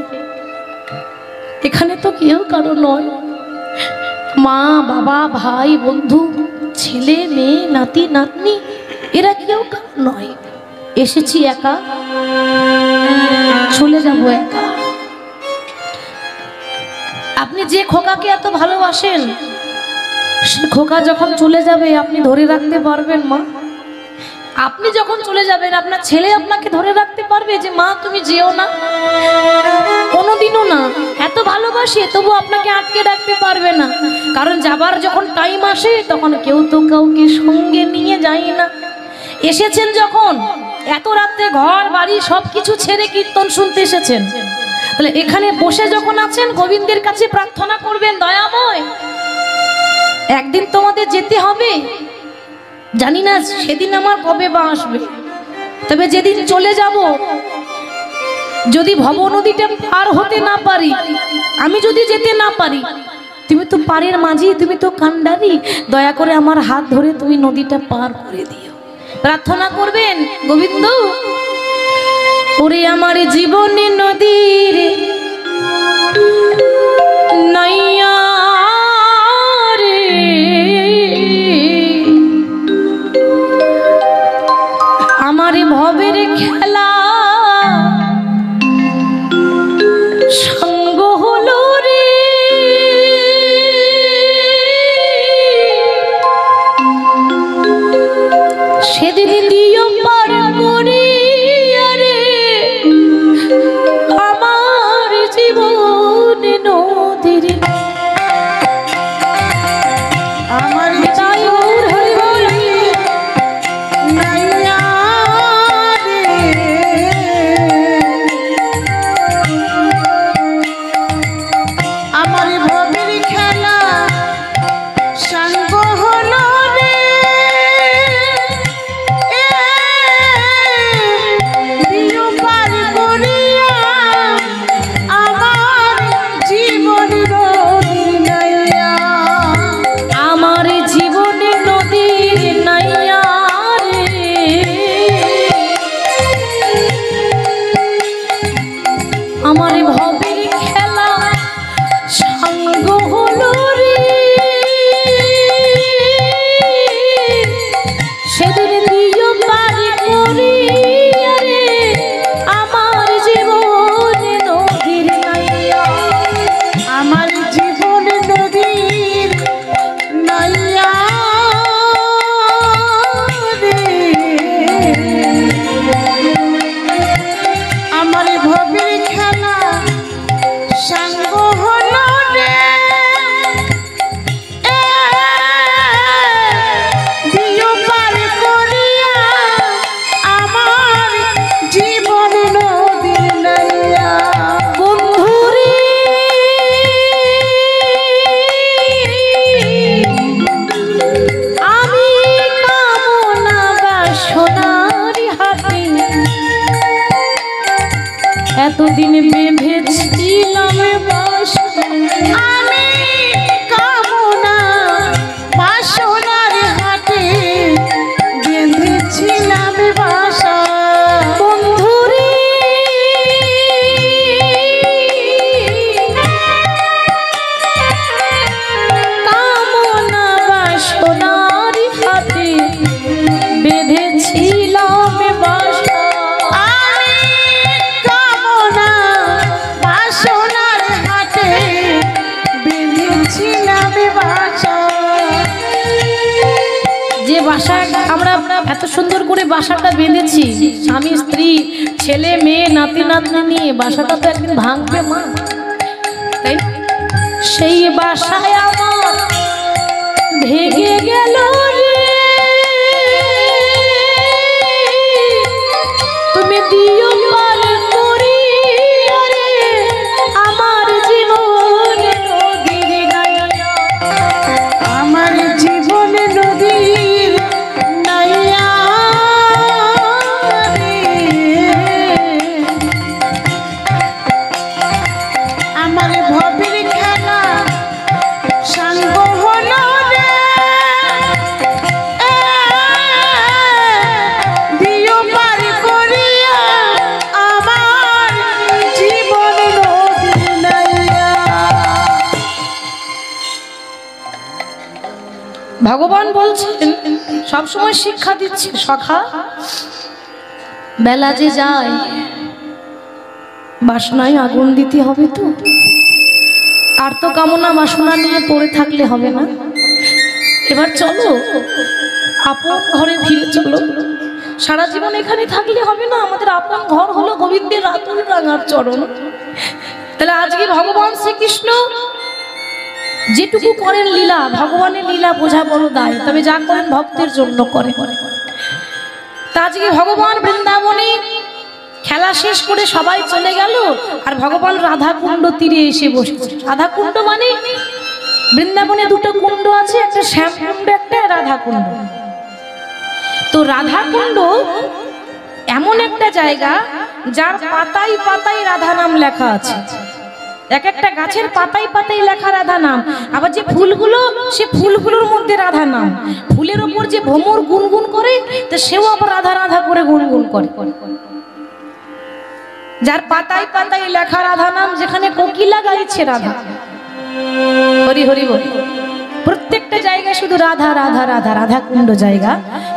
এখানে তো কেউ কারো নয়, মা, বাবা, ভাই, বন্ধু, ছেলে, মেয়ে, নাতি, নাতনি, এরা কেউ কারো নয়। এসেছি একা, চলে যাব একা। আপনি যে খোকাকে এত ভালোবাসেন, সে খোকা যখন চলে যাবে আপনি ধরে রাখতে পারবেন মা? আপনি যখন চলে যাবেন আপনার ছেলে আপনাকে ধরে রাখতে পারবে যে মা তুমি যেও না? কোনোদিনও না। এত ভালোবাসে তবু আপনাকে আটকে রাখতে পারবে না, কারণ যাবার যখন টাইম আসে তখন কেউ তো কাউকে সঙ্গে নিয়ে যায় না। এসেছেন যখন, এত রাত্রে ঘর বাড়ি সবকিছু ছেড়ে কীর্তন শুনতে এসেছেন, তাহলে এখানে বসে যখন আছেন গোবিন্দের কাছে প্রার্থনা করবেন, দয়াময় একদিন তোমাদের যেতে হবে, জানি না সেদিন আমার কবে বা আসবে, তবে যেদিন চলে যাব, যদি ভব নদীটা পার হতে না পারি, আমি যদি যেতে না পারি, তুমি তো পারের মাঝি, তুমি তো কান্ডারি, দয়া করে আমার হাত ধরে তুমি নদীটা পার করে দিও। প্রার্থনা করবেন, গোবিন্দ ওরে আমার জীবনে নদীর নাইয়া রে, আমার ভবের খেলা সঙ্গ হলো রে, সেদিন দিও পার করে রে আমার জীবন নদীর, আমার তায়ুর হরি নাইয়া রে, আমার ভবের খেলা সঙ্গ হলো রে। এতদিন বেঁধেছিলাম বাসা আমি কামনা বাসনার হাটে বেঁধেছিলাম বাসা। বন্ধুরে কামনা বাসনার হাতে বেঁধেছিলাম বাসা। আমি কামনা বাসনার হাটে বেঁধেছিলাম বাসা। যে বাসা আমরা এত সুন্দর করে বাসাটা বেঁধেছি, স্বামী স্ত্রী ছেলে মেয়ে নাতি নাতনি নিয়ে, বাসাটা তো একদিন ভাঙবে মা, তাই না? সেই বাসায় আমার ভেঙে গেল রে, তুমি দিও পার করিয়া রে আমার জীবনে নদীর নাইয়া, আমার জীবনে নদীর নাইয়া রে। আমার ভবের খেলা সাঙ্গ হলো রে, দিও পার করিয়া আমার জীবন নদীর নাইয়া। ভগবান বলছেন, সবসময় শিক্ষা দিচ্ছে, সখা বেলা যে যায় বাসনায় আগুন দিতে হবে তো, আর তো কামনা বাসনা নিয়ে পড়ে থাকলে হবে না। এবার চলো আপন ঘরে ফিরে চলো, সারা জীবন এখানে থাকলে হবে না, আমাদের আপন ঘর হলো গোবিন্দের রাতুল রাঙার চরণ। তাহলে আজকে ভগবান শ্রীকৃষ্ণ যেটুকু করেন লীলা, ভগবানের লীলা বোঝা বড় দায়, তবে যা করেন ভক্তের জন্য করে। তা আজকে ভগবান বৃন্দাবনে খেলা শেষ করে সবাই চলে গেল, আর ভগবান রাধা কুণ্ড তীরে এসে বসেছে। রাধা কুণ্ড মানে বৃন্দাবনে দুটো কুণ্ড আছে, একটা শ্যাম কুণ্ড, একটা রাধা কুণ্ড। তো রাধা কুণ্ড এমন একটা জায়গা যার পাতায় পাতায় রাধা নাম লেখা আছে, এক একটা গাছের পাতায় পাতায় লেখা রাধা নাম। আবার যে ফুলগুলো, সে ফুলগুলোর মধ্যে রাধা নাম। ফুলের ওপর যে ভ্রমর গুনগুন করে, তো সেও আবার রাধা রাধা করে গুনগুন করে। যার পাতায় পাতায় লেখা রাধা নাম, যেখানে কোকিলা গাইছে রাধা, হরি হরি বল, প্রত্যেকটা জায়গায় শুধু রাধা রাধা রাধা, রাধা কুণ্ড জায়গা।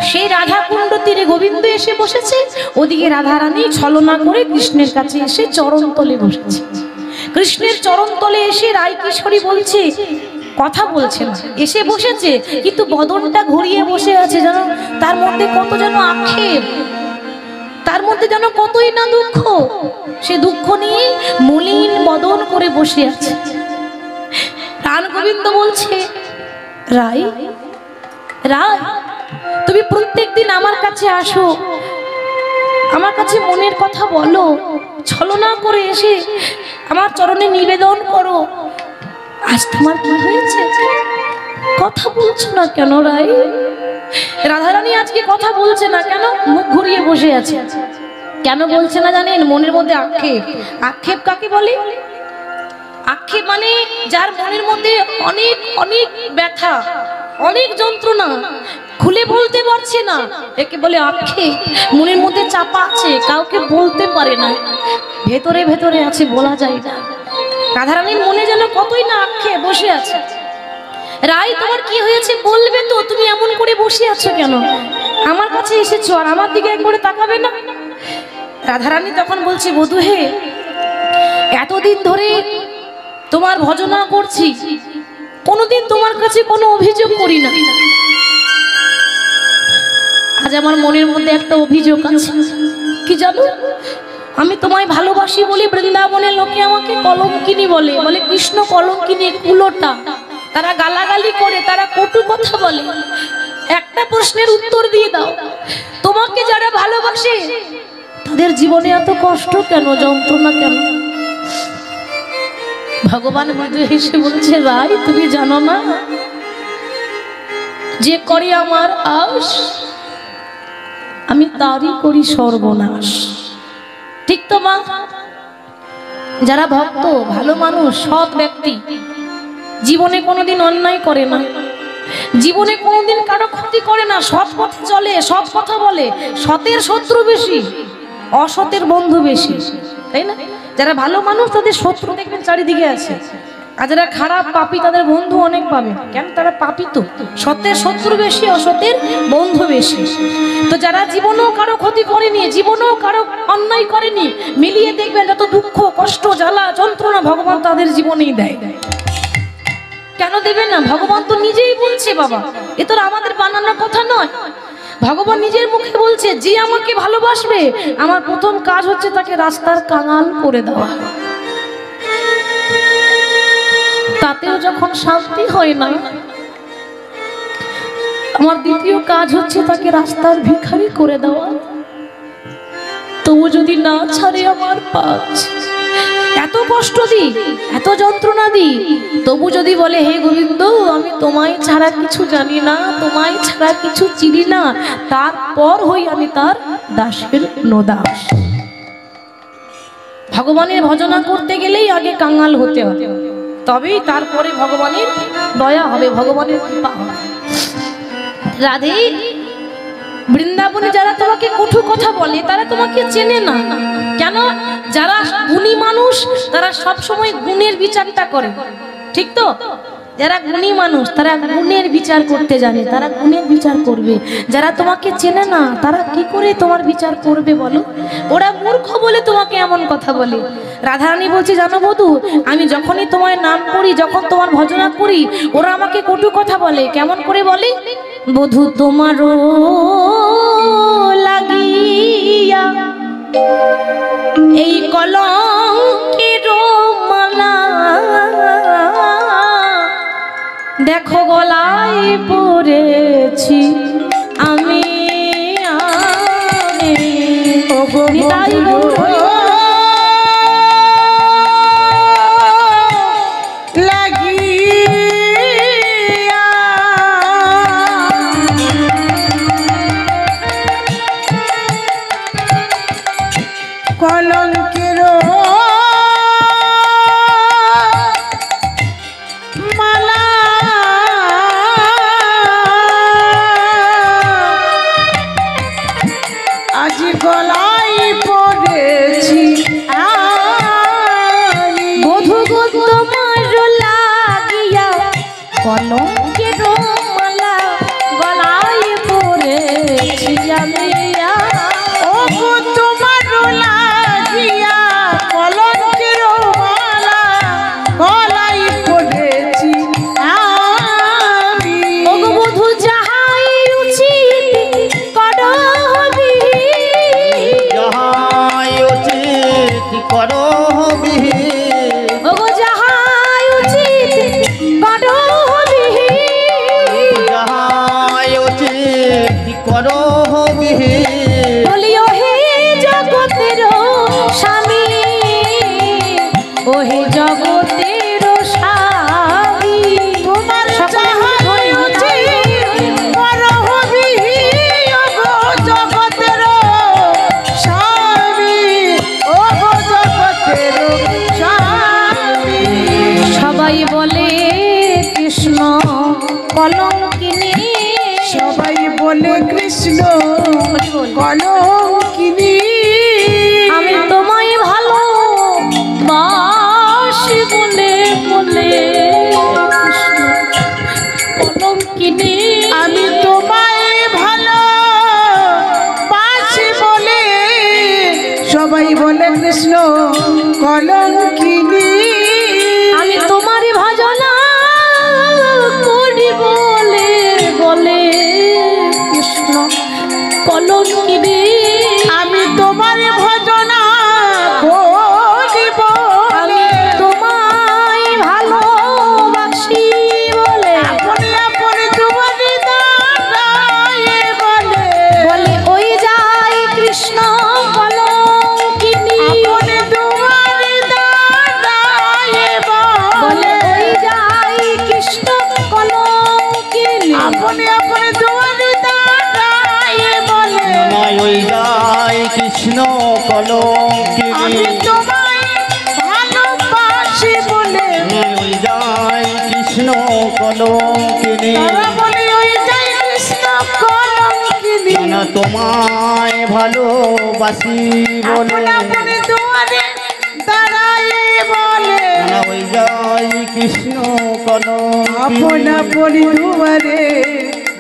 সেই রাধা কুণ্ড তীরে গোবিন্দ এসে বসেছে, ওদিকে রাধা রানী ছলনা করে কৃষ্ণের কাছে এসে চরণ তলে বসেছে। কৃষ্ণের চরণ তলে এসে রায় কিশোরী বলছে, কথা বলছে না, এসে বসেছে কিন্তু বদনটা ঘুরিয়ে বসে আছে, যেন তার মধ্যে কত যেন আক্ষেপ, তার মধ্যে যেন কতই না দুঃখ। সে দুঃখ নিয়ে মলিন বদন করে বসে আছে। প্রাণ গোবিন্দ বলছে, রায় রায়, তুমি প্রত্যেকদিন আমার কাছে আসো, আমার কাছে মনের কথা বলো, ছলনা করে এসে আমার চরণে নিবেদন করো। আজ তোমার কি হয়েছে? কথা বলছো না কেন রায়? রাধারানী আজকে কথা বলছে না কেন? মুখ ঘুরিয়ে বসে আছে। কেন বলছে না জানেন? মনের মধ্যে আক্ষেপ। আক্ষেপ কাকে বলে? আক্ষেপ মানে যার মনের মধ্যে অনেক অনেক ব্যথা, অনেক যন্ত্রণা, খুলে বলতে পারছে না, একে বলে আক্ষেপ। মনের মধ্যে চাপা আছে, কাউকে বলতে পারে না, ভেতরে ভেতরে আছে, বলা যায় না। রাধারানীর মনে যেন কতই না আক্ষেপ বসে আছে। রায়, তোমার কি হয়েছে বলবে তো? তুমি এমন করে বসে আছো কেন? আমার কাছে এসেছো আর আমার দিকে একবারে তাকাবে না? রাধারানী তখন বলছে, বধূ হে, এতদিন ধরে তোমার ভজনা করছি, কোনোদিন তোমার কাছে কোনো অভিযোগ করি না। আজ আমার মনের মধ্যে একটা অভিযোগ আছে। কি জানো? আমি তোমায় ভালোবাসি বলি বৃন্দাবনের লোকে আমাকে কলঙ্কিনী বলে, বলে কৃষ্ণ কলঙ্কিনী, কুলোটা। তারা গালাগালি করে, তারা কটু কথা বলে। একটা প্রশ্নের উত্তর দিয়ে দাও, তোমাকে যারা ভালোবাসে তাদের জীবনে এত কষ্ট কেন, যন্ত্রণা কেন? ভগবান মৃদু হেসে বলছে, ভাই তুমি জানো না, যে করে আমার আশ আমি তারই করি সর্বনাশ। ঠিক তো মা? যারা ভক্ত, ভালো মানুষ, সৎ ব্যক্তি, জীবনে কোনোদিন অন্যায় করে না, জীবনে কোনোদিন কারো ক্ষতি করে না, সৎ পথে চলে, সৎ কথা বলে। সতের শত্রু বেশি, অসতের বন্ধু বেশি, তাই না? যারা ভালো মানুষ তাদের শত্রু দেখবেন চারিদিকে আছে, আর যারা খারাপ পাপী তাদের বন্ধু অনেক পাবে। কেন? তারা পাপী তো। সতের শত্রু বেশি, অসতের বন্ধু বেশি। তো যারা জীবনেও কারো ক্ষতি করেনি, জীবনেও কারো অন্যায় করেনি, মিলিয়ে দেখবেন যত দুঃখ, কষ্ট, জ্বালা, যন্ত্রণা ভগবান তাদের জীবনেই দেয়। কেন দেবেন না? ভগবান তো নিজেই বলছে বাবা, এ তো আমাদের বানানোর কথা নয়। ভগবান নিজের মুখে বলছে, যে আমাকে ভালোবাসবে আমার প্রথম কাজ হচ্ছে তাকে রাস্তার কাঙাল করে দেওয়া। তাতেও যখন শান্তি হয় না, আমার দ্বিতীয় কাজ হচ্ছে তাকে রাস্তার ভিখারি করে দেওয়া। তবু যদি না ছাড়ে আমার পাঁচ, এত কষ্ট দিই, এত যন্ত্রণা দিই, তবু যদি বলে হে গোবিন্দ আমি তোমায় ছাড়া কিছু জানি না, তোমায় ছাড়া কিছু চিনি না, তারপর হই আমি তার দাসের নদাস। ভগবানের ভজনা করতে গেলেই আগে কাঙাল হতে হবে, তবেই তারপরে ভগবানের দয়া হবে, ভগবানের কৃপা হবে। রাধে, বৃন্দাবনে যারা তোমাকে কটু কথা বলে তারা তোমাকে চেনে না। কেন? যারা গুণী মানুষ তারা সব সময় গুণের বিচারটা করে, ঠিক তো? যারা গুণী মানুষ তারা গুণের বিচার করতে জানে, তারা গুণের বিচার করবে। যারা তোমাকে চেনে না তারা কি করে তোমার বিচার করবে বলো? ওরা মূর্খ বলে তোমাকে এমন কথা বলে। রাধারানী বলছে, জানো বধূ, আমি যখনই তোমার নাম করি, যখন তোমার ভজনা করি, ওরা আমাকে কটু কথা বলে। কেমন করে বলে? বধূ তোমারও লাগিয়া এই কলঙ্কের মালা, দেখো গলায় পড়েছি আমি নিতাই গৌর। কলঙ্কের মালা গলায় পড়েছি আমি, ও তোমার লাগিয়া কলঙ্কের মালা গলায় পড়েছি আমি। ও বধূ যাহাই উচিত করো বিহিত, যাহাই উচিত করো বিহিত, ও যাহাই উচিত করো করো বিহিত, বলিও হে জগতের স্বামী, ও হে জগতের স্বামী, তোমার যাহাই উচিত করো বিহিত, ও জগতের স্বামী, ও জগতের স্বামী। সবাই বলে কৃষ্ণ কলঙ্কিনী, সবাই বলে কৃষ্ণ কলঙ্কিনী, আমি তোমায় ভালো বাসি বলে বলে কৃষ্ণ কলঙ্কিনী, আমি তোমায় ভালো বাসি বলে সবাই বলে কৃষ্ণ কলঙ্কিনী, আমি তোমারই ভজনা করি বলে বলে কৃষ্ণ কলঙ্কিনী, আমি তোমার ভজনা করিব, আমি তোমায় ভালোবাসি বলে, আপনি আপনি তোমারই দাঁড়ায় বলে বলে ওই যায় কৃষ্ণ কলঙ্কিনী, আপনি তোমারই দাঁড়ায় বলে ওই যায় কৃষ্ণ কলঙ্কিনী, আপনি আপনি তোমারই ওই যায় কৃষ্ণ কলঙ্কিনী, আমি তোমায় ভালো কলঙ্কিনী তারা বলে ওইটাই কৃষ্ণ কলঙ্কিনী না তোমায় ভালোবাসি বলে আপনি দুয়ারে দাঁড়ায় বলে না ওই যাই কৃষ্ণ আপন কলঙ্কিনী আপনি দুয়ারে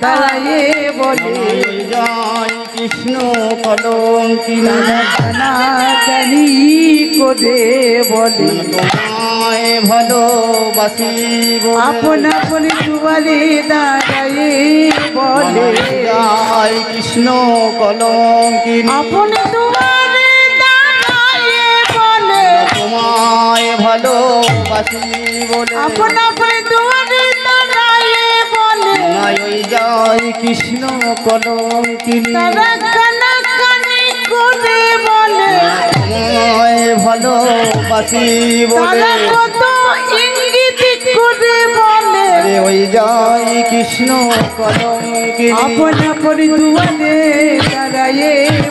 দাঁড়ায় বলে ওই যাই কৃষ্ণ কলঙ্কিনী জানা জানি করে বলে তোমায় ভালোবাসি বলে আপন আপনি দুয়ারে দাঁড়ায় বলে যাই কৃষ্ণ কলঙ্কিনী আপনি দুয়ারে দাঁড়ায় বলে তোমায় ভালোবাসি বলে আপন আপনি দুয়ারে দাঁড়ায় বলে নাই ওই যাই কৃষ্ণ কলঙ্কিনী তারা কানাকানি করে বলে তোমায় ভালোবাসি বলে তারা কত ইঙ্গিত করে বলে আরে ওই যাই কৃষ্ণ কলঙ্কিনী আপন আপনি দুয়ারে দাঁড়ায়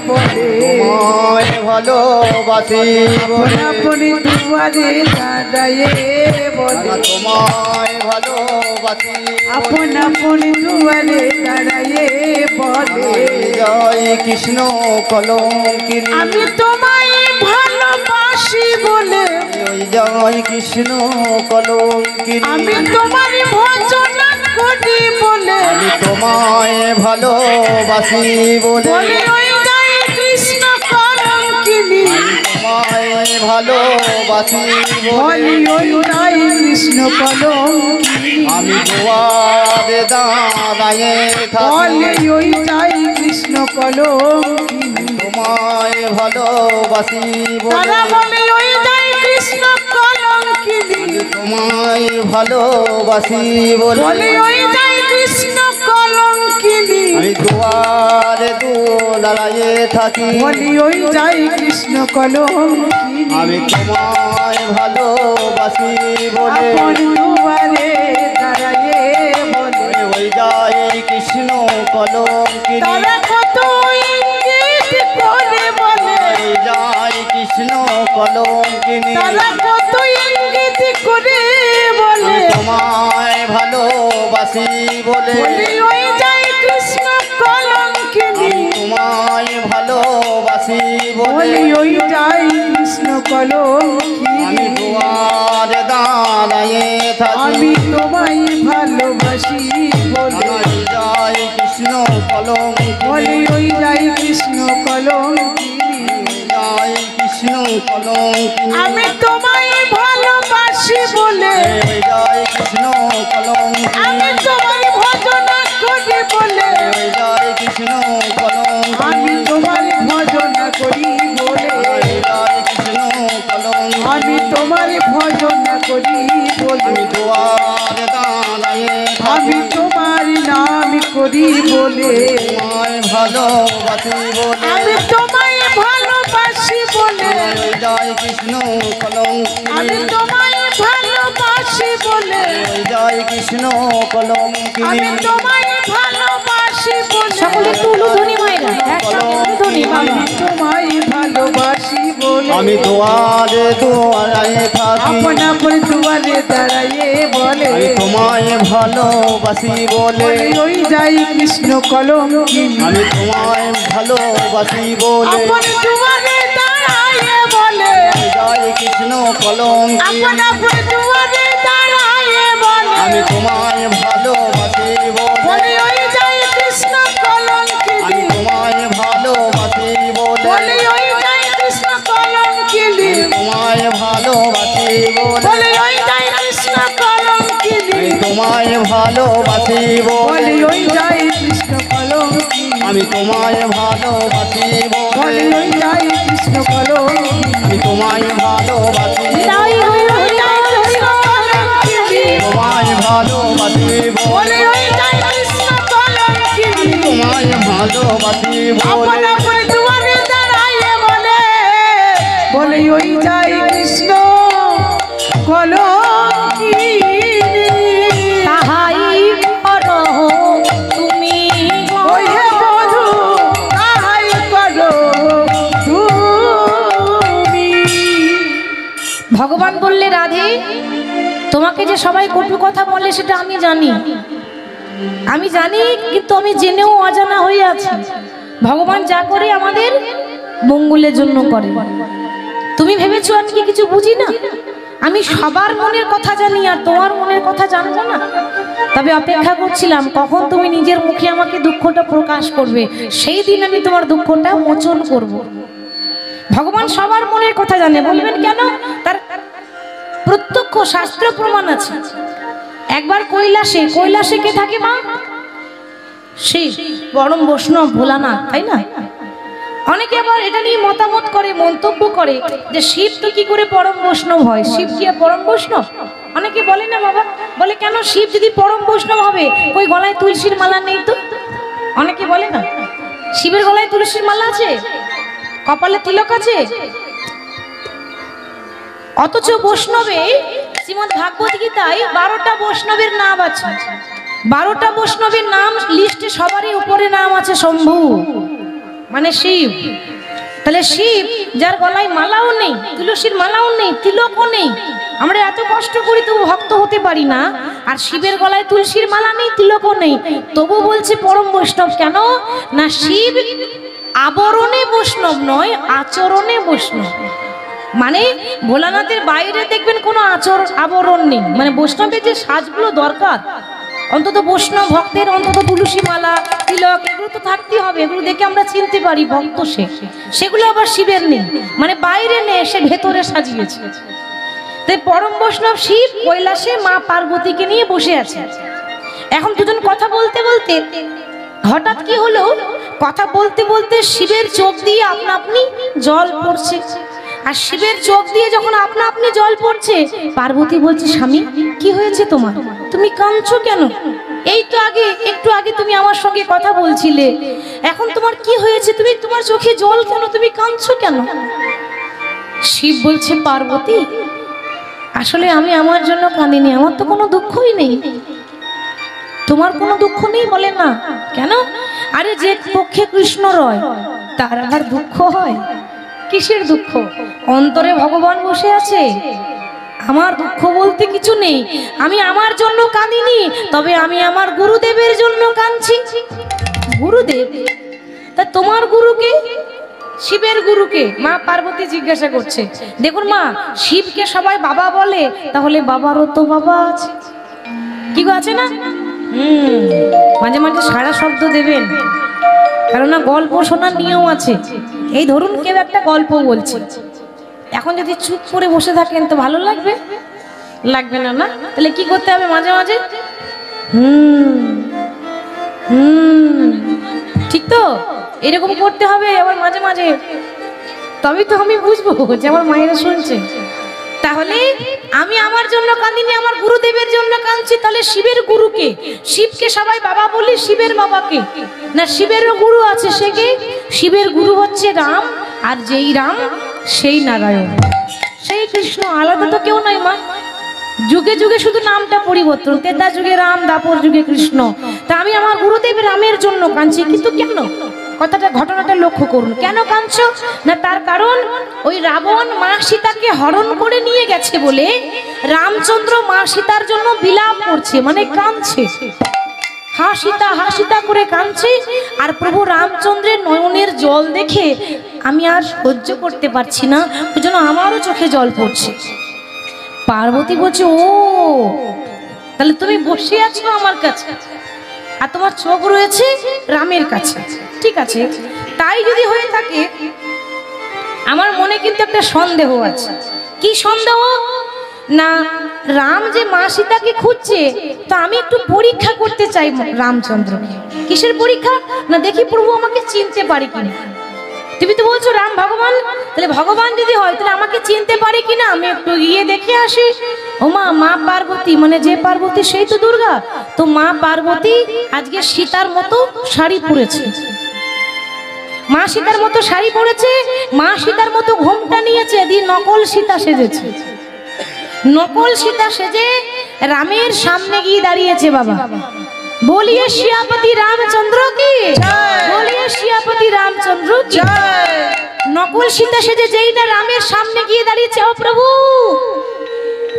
বলে তোমায় ভালোবাসি আপন বলে আপনি দুয়ারে দাঁড়ায় বলে তোমায় ভালোবাসি আপন আপনি দুয়ারে দাঁড়ায় বলে জয় কৃষ্ণ কলঙ্কিনী আমি তোমায় ভালোবাসি বলে ওই জয় কৃষ্ণ কলঙ্কিনী আমি তোমার ভজন করি বলে আমি তোমায় ভালোবাসি বলে বলে ওই জয় কৃষ্ণ কলঙ্কিনী তোমায় ভালোবাসি বলে বলি ওই জয় কৃষ্ণ কলঙ্কিনী আমি দুয়ারে দাঁড়ায়ে থাকি বলে ওই জয় কৃষ্ণ কলঙ্কিনী তোমায় ভালোবাসি বলে তারা বলে ওই জয় কৃষ্ণ কলঙ্কিনী তোমায় ভালোবাসি বলে বলে ওই জয় কৃষ্ণ কলঙ্কিনী আমি দুয়ারে দাঁড়ায়ে থাকি বলি ওই জয় কৃষ্ণ কলঙ্কিনী আমি তোমায় ভালোবাসি বলে আপন দুয়ারে দাঁড়ায়ে বলে ওই যাই কৃষ্ণ কলঙ্কিনী তারা কত ইঙ্গিত করে বলে ওই যাই কৃষ্ণ কলঙ্কিনী তারা কত ইঙ্গিত করে বলে তোমায় ভালোবাসি বলে বলি ওই জয় কৃষ্ণ কলঙ্কিনী তোমায় ভালোবাসি বলে বলি ওই জয় কৃষ্ণ আমি কলঙ্কিনী দুয়ারে দাঁড়ায়ে থাকি আমি তোমায় ভালোবাসি বলে ওই যাই কৃষ্ণ বলি কলঙ্কিনী ওই জয় কৃষ্ণ কলঙ্কিনী যাই কৃষ্ণ কলঙ্কিনী আমি তোমায় ভালোবাসি বলে ওই যাই কৃষ্ণ কলঙ্কিনী আমি তোমার ভজন করি বলে ওই যাই কৃষ্ণ কলঙ্কিনী আমি তোমার ভজন করি বলে ওই যাই কৃষ্ণ কলঙ্কিনী আমি তোমার ভজন করি বলে আমি দুয়ারে দাঁড়ায়ে আমি থাকি তোমার নাম করি বলে তোমায় ভালোবাসি বলে আমি তোমায় ভালোবাসি বলে ওই যাই কৃষ্ণ আমি কলঙ্কিনী তোমায় ভালোবাসি বলে ওই যাই কৃষ্ণ আমি কলঙ্কিনী তোমায় ভালোবাসি বলে সকলে একটু উলুধ্বনি মায়েরা একসঙ্গে উলুধ্বনি বাবা আমি তোমায় ভালোবাসি বলে আমি দুয়ারে দাঁড়ায়ে থাকি আপন আপন দুয়ারে দাঁড়ায়ে বলে আমি তোমায় ভালোবাসি বলে বলে ওই যাই কৃষ্ণ কলঙ্কিনী আমি তোমায় ভালোবাসি বলে আপন দুয়ারে দাঁড়ায়ে বলে ওই যাই কৃষ্ণ কলঙ্কিনী আপন আপন দুয়ারে দাঁড়ায়ে বলে আমি তোমায় ভালোবাসি বলে বলে ওই যাই কৃষ্ণ কলঙ্কিনী আমি তোমায় ভালোবাসি বলে বলে ওই যাই কৃষ্ণ কলঙ্কিনী তোমায় ভালোবাসি বলে বলে ওই যাই কৃষ্ণ কলঙ্কিনী আমি তোমায় ভালোবাসি বলে বলে ওই যাই কৃষ্ণ কলঙ্কিনী আমি তোমায় ভালোবাসি বলে বলে ওই যাই কৃষ্ণ কলঙ্কিনী আমি তোমায় ভালোবাসি জয় হরি হরি কৃষ্ণ কলঙ্কিনী তোমায় ভালোবাসি বলে বলে ওই যাই কৃষ্ণ কলঙ্কিনী তোমায় ভালোবাসি আপন বলে আপন দুয়ারে দাঁড়ায়ে বলে বলে ওই যাই কৃষ্ণ কলঙ্কিনী তাহাই করো তুমি ওই হে বধূ তাহাই করো তুমি ভগবান বললে রাধে তোমাকে যে সবাই কটু কথা বলে সেটা আমি জানি আমি জানি, কিন্তু আমি জেনেও অজানা হয়ে আছি। ভগবান যা করে আমাদের মঙ্গলের জন্য করে। তুমি ভেবেছো আমি কি কিছু বুঝি না? আমি সবার মনের কথা জানি, আর তোমার মনের কথা জানবো না? তবে অপেক্ষা করছিলাম কখন তুমি নিজের মুখে আমাকে দুঃখটা প্রকাশ করবে, সেই দিন আমি তোমার দুঃখটা মোচন করব। ভগবান সবার মনের কথা জানে। বলবেন কেন? তার প্রত্যক্ষ শাস্ত্র প্রমাণ আছে। একবার কৈলাসে কে থাকে মা? শিব, পরম বৈষ্ণব ভোলানাথ, তাই না? অনেকে আবার এটা নিয়ে মতামত করে, মন্তব্য করে যে শিব তো কি করে পরম বৈষ্ণব হয়? শিব কি পরম বৈষ্ণব? অনেকে বলে না বাবা, বলে কেন শিব যদি পরম বৈষ্ণব হবে ওই গলায় তুলসীর মালা নেই তো? অনেকে বলে না শিবের গলায় তুলসীর মালা আছে, কপালে তিলক আছে, অথচ বৈষ্ণবে শ্রীমদ্ ভাগবত গীতায় 12টা বৈষ্ণবের নাম আছে। 12টা বৈষ্ণবের নাম লিস্টে সবারই উপরে নাম আছে শম্ভু, মানে শিব। তাহলে শিব যার গলায় মালাও নেই, তুলসীর মালাও নেই, তিলকও নেই, আমরা এত কষ্ট করি তবু ভক্ত হতে পারি না, আর শিবের গলায় তুলসীর মালা নেই, তিলকও নেই, তবু বলছে পরম বৈষ্ণব। কেন না? শিব আবরণে বৈষ্ণব নয়, আচরণে বৈষ্ণব। মানে ভোলানাথের বাইরে দেখবেন কোনো আবরণ নেই, মানে বৈষ্ণবের যে সাজগুলো দরকার, অন্তত বৈষ্ণব ভক্তের অন্তত তুলসী মালা, তিলক, এগুলো তো থাকতে হবে, এগুলো দেখে আমরা চিনতে পারি ভক্ত সে। সেগুলো আবার শিবের নেই, মানে বাইরে নেই, সে ভেতরে সাজিয়েছে। তাই পরম বৈষ্ণব শিব কৈলাসে মা পার্বতীকে নিয়ে বসে আছে। এখন দুজন কথা বলতে বলতে হঠাৎ কি হলো, কথা বলতে বলতে শিবের চোখ দিয়ে আপনা আপনি জল পড়ছে। আর শিবের চোখ দিয়ে যখন আপনা আপনি জল পড়ছে, পার্বতী বলছে স্বামী কি হয়েছে তোমার? তুমি কাঁদছো কেন? এই তো একটু আগে তুমি আমার সঙ্গে কথা বলছিলে, এখন তোমার কি হয়েছে? তোমার চোখে জল কেন? তুমি কাঁদছো কেন? শিব বলছে পার্বতী আসলে আমি আমার জন্য কাঁদিনি, আমার তো কোনো দুঃখই নেই। তোমার কোনো দুঃখ নেই? বলে না। কেন? আরে যে পক্ষে কৃষ্ণ রয় তার আবার দুঃখ হয়? কিসের দুঃখ? অন্তরে ভগবান বসে আছে, আমার দুঃখ বলতে কিছু নেই। আমি আমার জন্য কাঁদিনি, তবে আমি আমার গুরুদেবের জন্য কাঁদছি। গুরুদেব? তা তোমার গুরুকে? শিবের গুরুকে? মা পার্বতী জিজ্ঞাসা করছে। দেখুন মা, শিবকে সবাই বাবা বলে, তাহলে বাবারও তো বাবা আছে, কি গো আছে না? মাঝে মাঝে সারা শব্দ দেবেন, কেননা গল্প শোনার নিয়ম আছে। এই ধরুন কেউ একটা গল্প বলছে, এখন যদি চুপ করে বসে থাকেন তো ভালো লাগবে? লাগবে না, না? তাহলে কি করতে হবে? মাঝে মাঝে ঠিক তো এরকম করতে হবে আবার মাঝে মাঝে, তবেই তো আমি বুঝবো যে আমার মায়েরা শুনছে। তাহলে আমি আমার জন্য কাঁদিনি, আমার গুরুদেবের জন্য কাঁদছি। তাহলে শিবের গুরুকে? শিবকে সবাই বাবা বলি, শিবের বাবাকে না? শিবেরও গুরু আছে, সে কে? শিবের গুরু হচ্ছে রাম, আর যেই রাম সেই নারায়ণ, সেই কৃষ্ণ, আলাদা তো কেউ নাই মা। যুগে যুগে শুধু নামটা পরিবর্তন, তেতা যুগে রাম, দাপর যুগে কৃষ্ণ। তা আমি আমার গুরুদেব রামের জন্য কাঁদছি, কিন্তু কেন? কথাটা, ঘটনাটা লক্ষ্য করুন। কেন কাঁদছো? না তার কারণ ওই রাবণ মা সীতাকে হরণ করে নিয়ে গেছে বলে রামচন্দ্র মা সীতার জন্য বিলাপ করছে, মানে কাঁদছে, হাসিতা হাসিতা করে কাঁদছে। আর প্রভু রামচন্দ্রের নয়নের জল দেখে আমি আর সহ্য করতে পারছি না, ওই জন্য আমারও চোখে জল পড়ছে। পার্বতী বলছে ও তাহলে তুমি বসে আছো আমার কাছে, আর তোমার চোখ রয়েছে রামের কাছে। ঠিক আছে, তাই যদি হয়ে থাকে, আমার মনে কিন্তু একটা সন্দেহ আছে। কি সন্দেহ? না রাম যে মা সীতাকে খুঁজছে, তো আমি একটু পরীক্ষা করতে চাই রামচন্দ্রকে। কিসের পরীক্ষা? না দেখি প্রভু আমাকে চিনতে পারে কিনা। তুমি তো বলছো রাম ভগবান, তাহলে ভগবান যদি হয় তাহলে আমাকে চিনতে পারে কিনা আমি একটু গিয়ে দেখে আসি। ও মা, মা পার্বতী, মানে যে পার্বতী সেই তো দুর্গা। তো মা পার্বতী আজকে সীতার মতো শাড়ি পরেছে, মা সীতার মতো শাড়ি পরেছে, মা সীতার মতো ঘোমটা নিয়েছে, দিয়ে নকল সীতা সেজেছে। নকল সীতা সেজে রামের সামনে গিয়ে দাঁড়িয়েছে। বাবা বলিয়ে শিয়াপতি রামচন্দ্র কি, বলিয়ে শিয়াপতি রামচন্দ্র কি। নকল সীতা সেজে যেই না রামের সামনে গিয়ে দাঁড়িয়েছে, ও প্রভু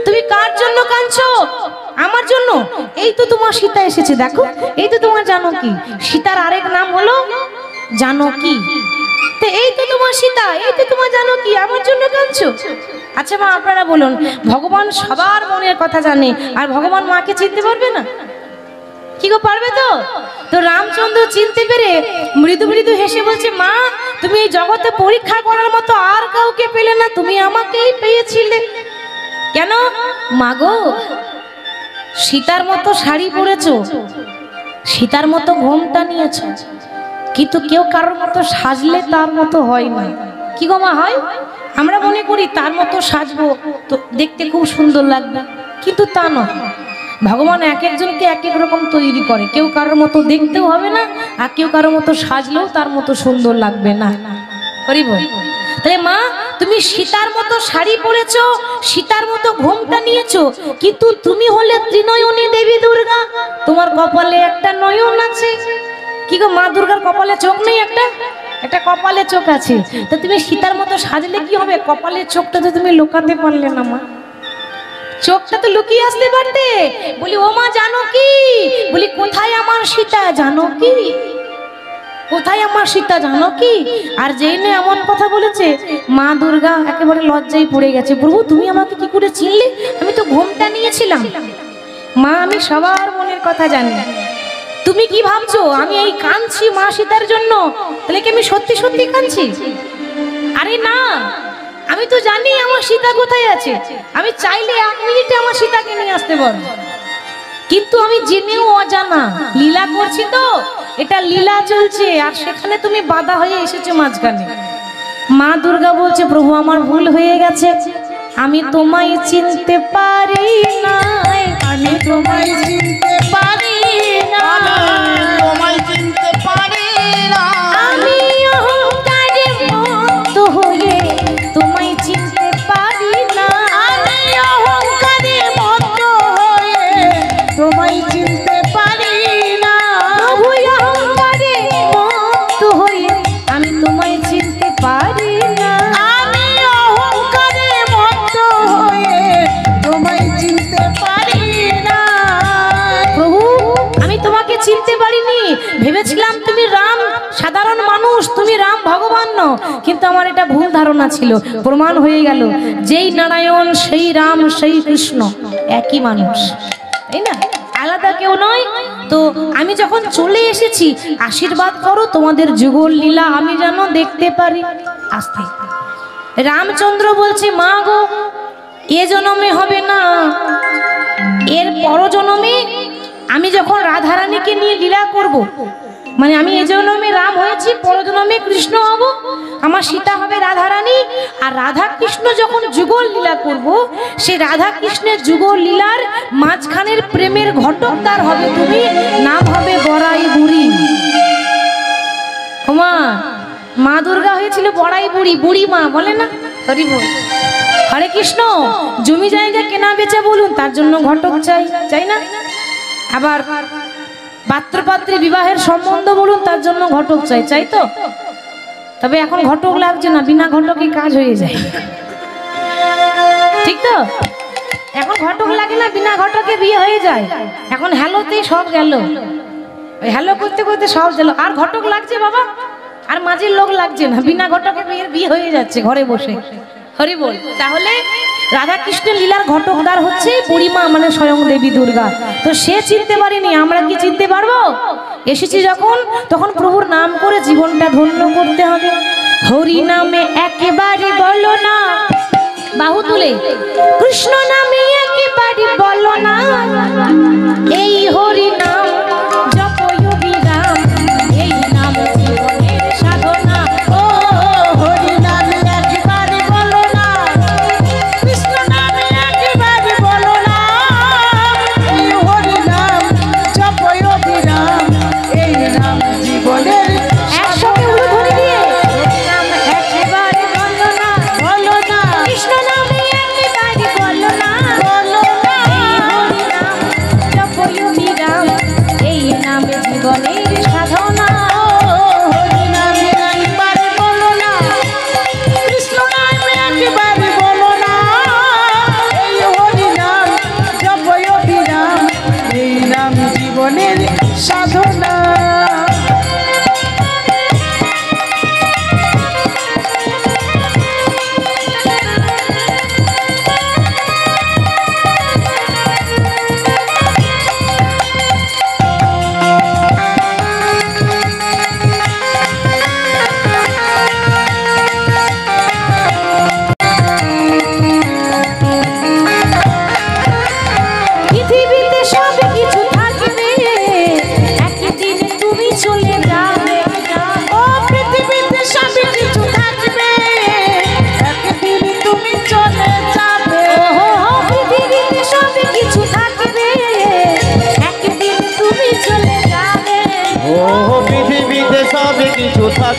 তুমি কার জন্য কাঁদছো? আমার জন্য? এই তো তোমার সীতা এসেছে, দেখো এই তো তোমার জানকী। সীতার আরেক নাম হলো জানকী। তো এই তো তোমার সীতা, এই তো তোমার জানকী, আমার জন্য কাঁদছো? আচ্ছা মা, আপনারা বলুন, ভগবান সবার মনের কথা জানে, আর ভগবান মাকে চিনতে পারবে না? কি গো, পারবে তো? তো রামচন্দ্র চিনতে পেরে মৃদু মৃদু হেসে বলছে, মা তুমি এই জগতে পরীক্ষা করার মতো আর কাউকে পেলে না, তুমি আমাকেই পেয়েছিলে। কেন? মাগো, সীতার মতো শাড়ি পরেছো, সীতার মতো ঘোমটা নিয়েছো, কিন্তু কেউ কারোর মতো সাজলে তার মতো হয় না। কি গো মা, হয়? আমরা মনে করি তার মতো সাজবো তো দেখতে খুব সুন্দর লাগবে, কিন্তু তা নয়। ভগবান এক একজনকে এক এক রকম তৈরি করে, কেউ কারোর মতো দেখতেও হবে না, আর কেউ কারোর মতো সাজলেও তার মতো সুন্দর লাগবে না। হরি বল। তাহলে মা, তুমি সীতার মতো শাড়ি পরেছো, সীতার মতো ঘোমটা নিয়েছো, কিন্তু তুমি হলে ত্রিনয়নী দেবী দুর্গা। তোমার কপালে একটা নয়ন আছে। কি গো, মা দুর্গার কপালে চোখ নেই? একটা কপালে চোখ আছে। তো তুমি সীতার মতো সাজলে কি হবে? কপালের চোখটা তো তুমি লুকাতে পারলে না মা, চোখটা তো লুকিয়ে আসতে পারতে। বলি, ও মা জানকী, বলি কোথায় আমার সীতা জানকী, কোথায় আমার সীতা জানকী? আর যেই না এমন কথা বলেছে, মা দুর্গা একেবারে লজ্জায় পড়ে গেছে। প্রভু, তুমি আমাকে কি করে চিনলে? আমি তো ঘোমটা নিয়েছিলাম। মা, আমি সবার মনের কথা জানি। তুমি কি ভাবছো আমি এই কাঁদছি মা সীতার জন্য? তাহলে কি আমি সত্যি সত্যি কাঁদছি? আরে না, আমি তো জানি আমার সীতা কোথায় আছে। আমি চাইলে 1 মিনিটে আমার সীতাকে নিয়ে আসতে পারবো, কিন্তু আমি জেনেও অজানা লীলা করছি। তো এটা লীলা চলছে, আর সেখানে তুমি বাধা হয়ে এসেছো মাঝখানে। মা দুর্গা বলছে, প্রভু আমার ভুল হয়ে গেছে, আমি তোমায় চিনতে পারি না, আমি তোমায় চিনতে পারি না, তোমায় চিনতে পারি না। আমি অহংকারে মত্ত হয়ে তোমায় চিনতে পারি না, আমি অহংকারে মত্ত হয়ে তোমায় চিনতে পারি না। প্রভু অহংকারে মত্ত হয়ে আমি তোমায় চিনতে পারি না, আমি অহংকারে মত্ত হয়ে তোমায় চিনতে পারি না। প্রভু আমি তোমাকে চিনতে পারিনি, ভেবেছিলাম তুমি রাম সাধারণ মানুষ, তুমি রাম ভগবান নও, কিন্তু আমার এটা ভুল ধারণা ছিল। প্রমাণ হয়ে গেল, যেই নারায়ণ সেই রাম সেই কৃষ্ণ একই মানুষ, তাই না? আলাদা কেউ নয়। তো আমি যখন চলে এসেছি, আশীর্বাদ করো তোমাদের যুগল লীলা আমি যেন দেখতে পারি। আস্তে রামচন্দ্র বলছে, মা গো, এ জন্মে হবে না, এর পরজন্মে আমি যখন রাধারানীকে নিয়ে লীলা করব, মানে আমি এই জন্মে রাম হয়েছি, পরজন্মে কৃষ্ণ হব, আমার সীতা হবে রাধারানী। আর রাধা কৃষ্ণ যখন যুগল লীলা করব, সেই রাধা কৃষ্ণের যুগল লীলার মাঝখানের প্রেমের ঘটকদার হবে তুমি, নাম হবে বড়াই বুড়ি। ওমা, মা দুর্গা হয়েছিল বড়াই বুড়ি, বুড়ি মা বলে না? হরি বল। হরে কৃষ্ণ। জমি জায়গা কেনা বেচা বলুন, তার জন্য ঘটক চাই, চাই না? আবার পাত্রপাত্রী বিবাহের সম্বন্ধ বলুন, তার জন্য ঘটক চাই, চাই তো? তবে এখন ঘটক লাগছে না, বিনা ঘটকে কাজ হয়ে যায়, ঠিক তো? এখন ঘটক লাগে না, বিনা ঘটকে বিয়ে হয়ে যায়। এখন হ্যালোতেই সব গেল, ওই হ্যালো করতে করতে সব গেল। আর ঘটক লাগছে বাবা, আর মাঝের লোক লাগছে না, বিনা ঘটকে বিয়ে হয়ে যাচ্ছে ঘরে বসে। হরি বল। তাহলে রাধা কৃষ্ণের লীলার ঘটকদার হচ্ছে বুড়িমা, মানে স্বয়ং দেবী দুর্গা। তো সে চিনতে পারেনি, আমরা কি চিনতে পারবো? এসেছি যখন, তখন প্রভুর নাম করে জীবনটা ধন্য করতে হবে। হরি নামে একেবারে বলো না, বাহু তুলে, কৃষ্ণ নামে একেবারে বলো না, এই হরি নাম জপো বিরাম, এই নাম জীবনের সাধনা। ও হরি নামে একেবারে বলো না, কৃষ্ণ নামে একেবারে বলো না, এই হরি নাম জপয় বিরাম, এই নাম জীবনের একসাথে উলুধ্বনি দিয়ে, নাম একেবারে বলো না, বলো না, কৃষ্ণ নামে একেবারে বলো না, বলো না, এই হরি নাম জপো বিরাম,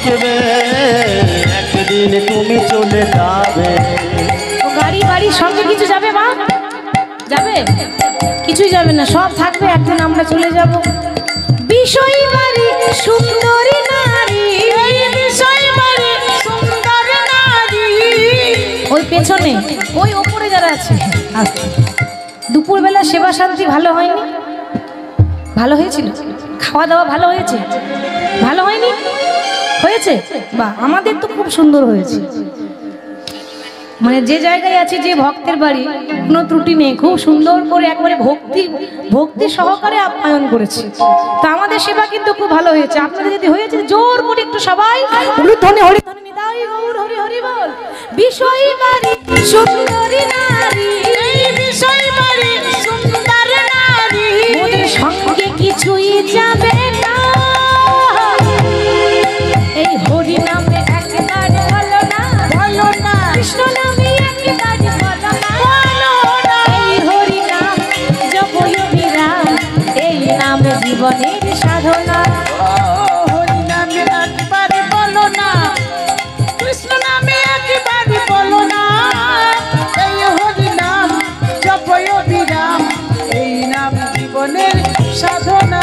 থাকবে, একদিন তুমি চলে যাবে। ও গাড়ি বাড়ির সঙ্গে কিছু যাবে মা? যাবে? কিছুই যাবে না, সব থাকবে, একদিন আমরা চলে যাব। বিষয় বাড়ি সুন্দরী নারী, বিষয় বাড়ি সুন্দর নারী, ওই পেছনে ওই ওপরে যারা আছে। দুপুরবেলা সেবা শান্তি ভালো হয়নি? ভালো হয়েছিল? খাওয়া দাওয়া ভালো হয়েছে? ভালো হয়নি? হয়েছে? বা আমাদের তো খুব সুন্দর হয়েছে। মানে যে জায়গায় আছে, যে ভক্তের বাড়ি, কোনো ত্রুটি নেই, খুব সুন্দর করে একবারে ভক্তি সহকারে আপ্যায়ন করেছে। তা আমাদের সেবা কিন্তু খুব ভালো হয়েছে। আপনাদের যদি হয়েছে জোর করে একটু সবাই হরিধ্বনি হরিধ্বনি নিতাই গৌর হরি হরি বল। বিষয় বাড়ি সুন্দরী নারী, বিষয় বাড়ি সুন্দর নারী, ওদের সঙ্গে কিছুই যাবে না, এই হরি নামে একবার বলো না, বলো না, কৃষ্ণ নামে একবার বলো না, বলো না, এই হরি নাম জপয় বিরাম, এই নাম জীবনের সাধনা। হরি নামে একবার বলো না, কৃষ্ণ নামে একবার বলো না, এই হরি নাম জপয় বিরাম, এই নাম জীবনের সাধনা।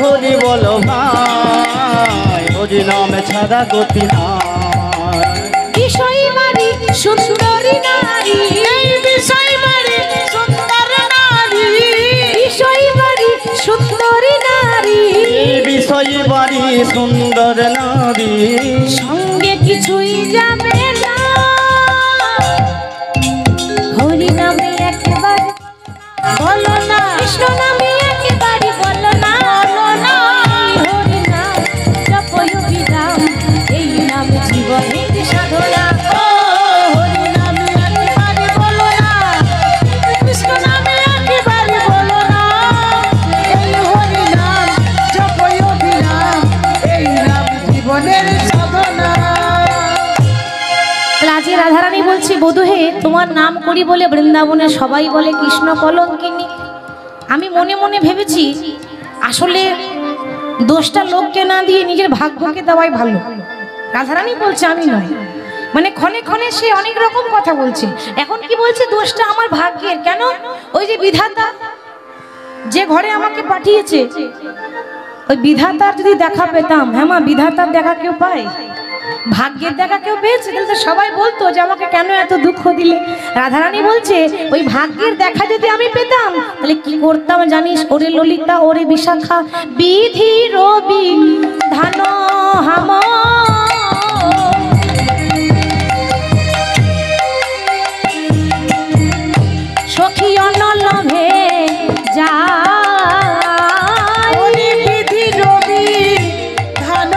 হরি বলো ভাই, হরি নামে ছাড়া গতি নাই। বিষয় বাড়ি সুন্দরী নারী, বিষয় বাড়ি সুন্দর নারী, বিষয় বাড়ি সুন্দরী নারী, বিষয় বাড়ি সুন্দর নারী, সঙ্গে কিছুই যাবে না, হরি নামে একবার বলো না, কৃষ্ণ নামে একবার বলো না, বলো না, হরি নাম জপয় বিরাম, এই নাম জীবনের সাধনা। হরি নামে একবার বলো না, কৃষ্ণ নামে একবার বলো না, এই হরি নাম জপয় বিরাম, এই নাম জীবনের সাধনা। রাজে রাধারানী বলছি, বধূ হে, তোমার নাম করি বলে বৃন্দাবনে সবাই বলে কৃষ্ণ কলঙ্কিনী। আমি মনে মনে ভেবেছি আসলে দোষটা লোককে না দিয়ে নিজের ভাগ্যকে দেওয়াই ভালো। রাধারানী বলছে, আমি নয়। মানে ক্ষণে ক্ষণে সে অনেক রকম কথা বলছে। এখন কি বলছে, দোষটা আমার ভাগ্যের। কেন? ওই যে বিধাতা যে ঘরে আমাকে পাঠিয়েছে, ওই বিধাতার যদি দেখা পেতাম। হ্যাঁ মা, বিধাতার দেখা কেউ পায়? ভাগ্যের দেখা কেউ পেয়েছে? তাহলে সবাই বলতো যে আমাকে কেন এত দুঃখ দিলে। রাধারানী বলছে, ওই ভাগ্যের দেখা যদি আমি পেতাম তাহলে কি করতাম জানিস? ওরে ললিতা, ওরে বিশাখা, বিধি রবি ধান হাম, সখী অনলভে যা, বিধি রবি ধান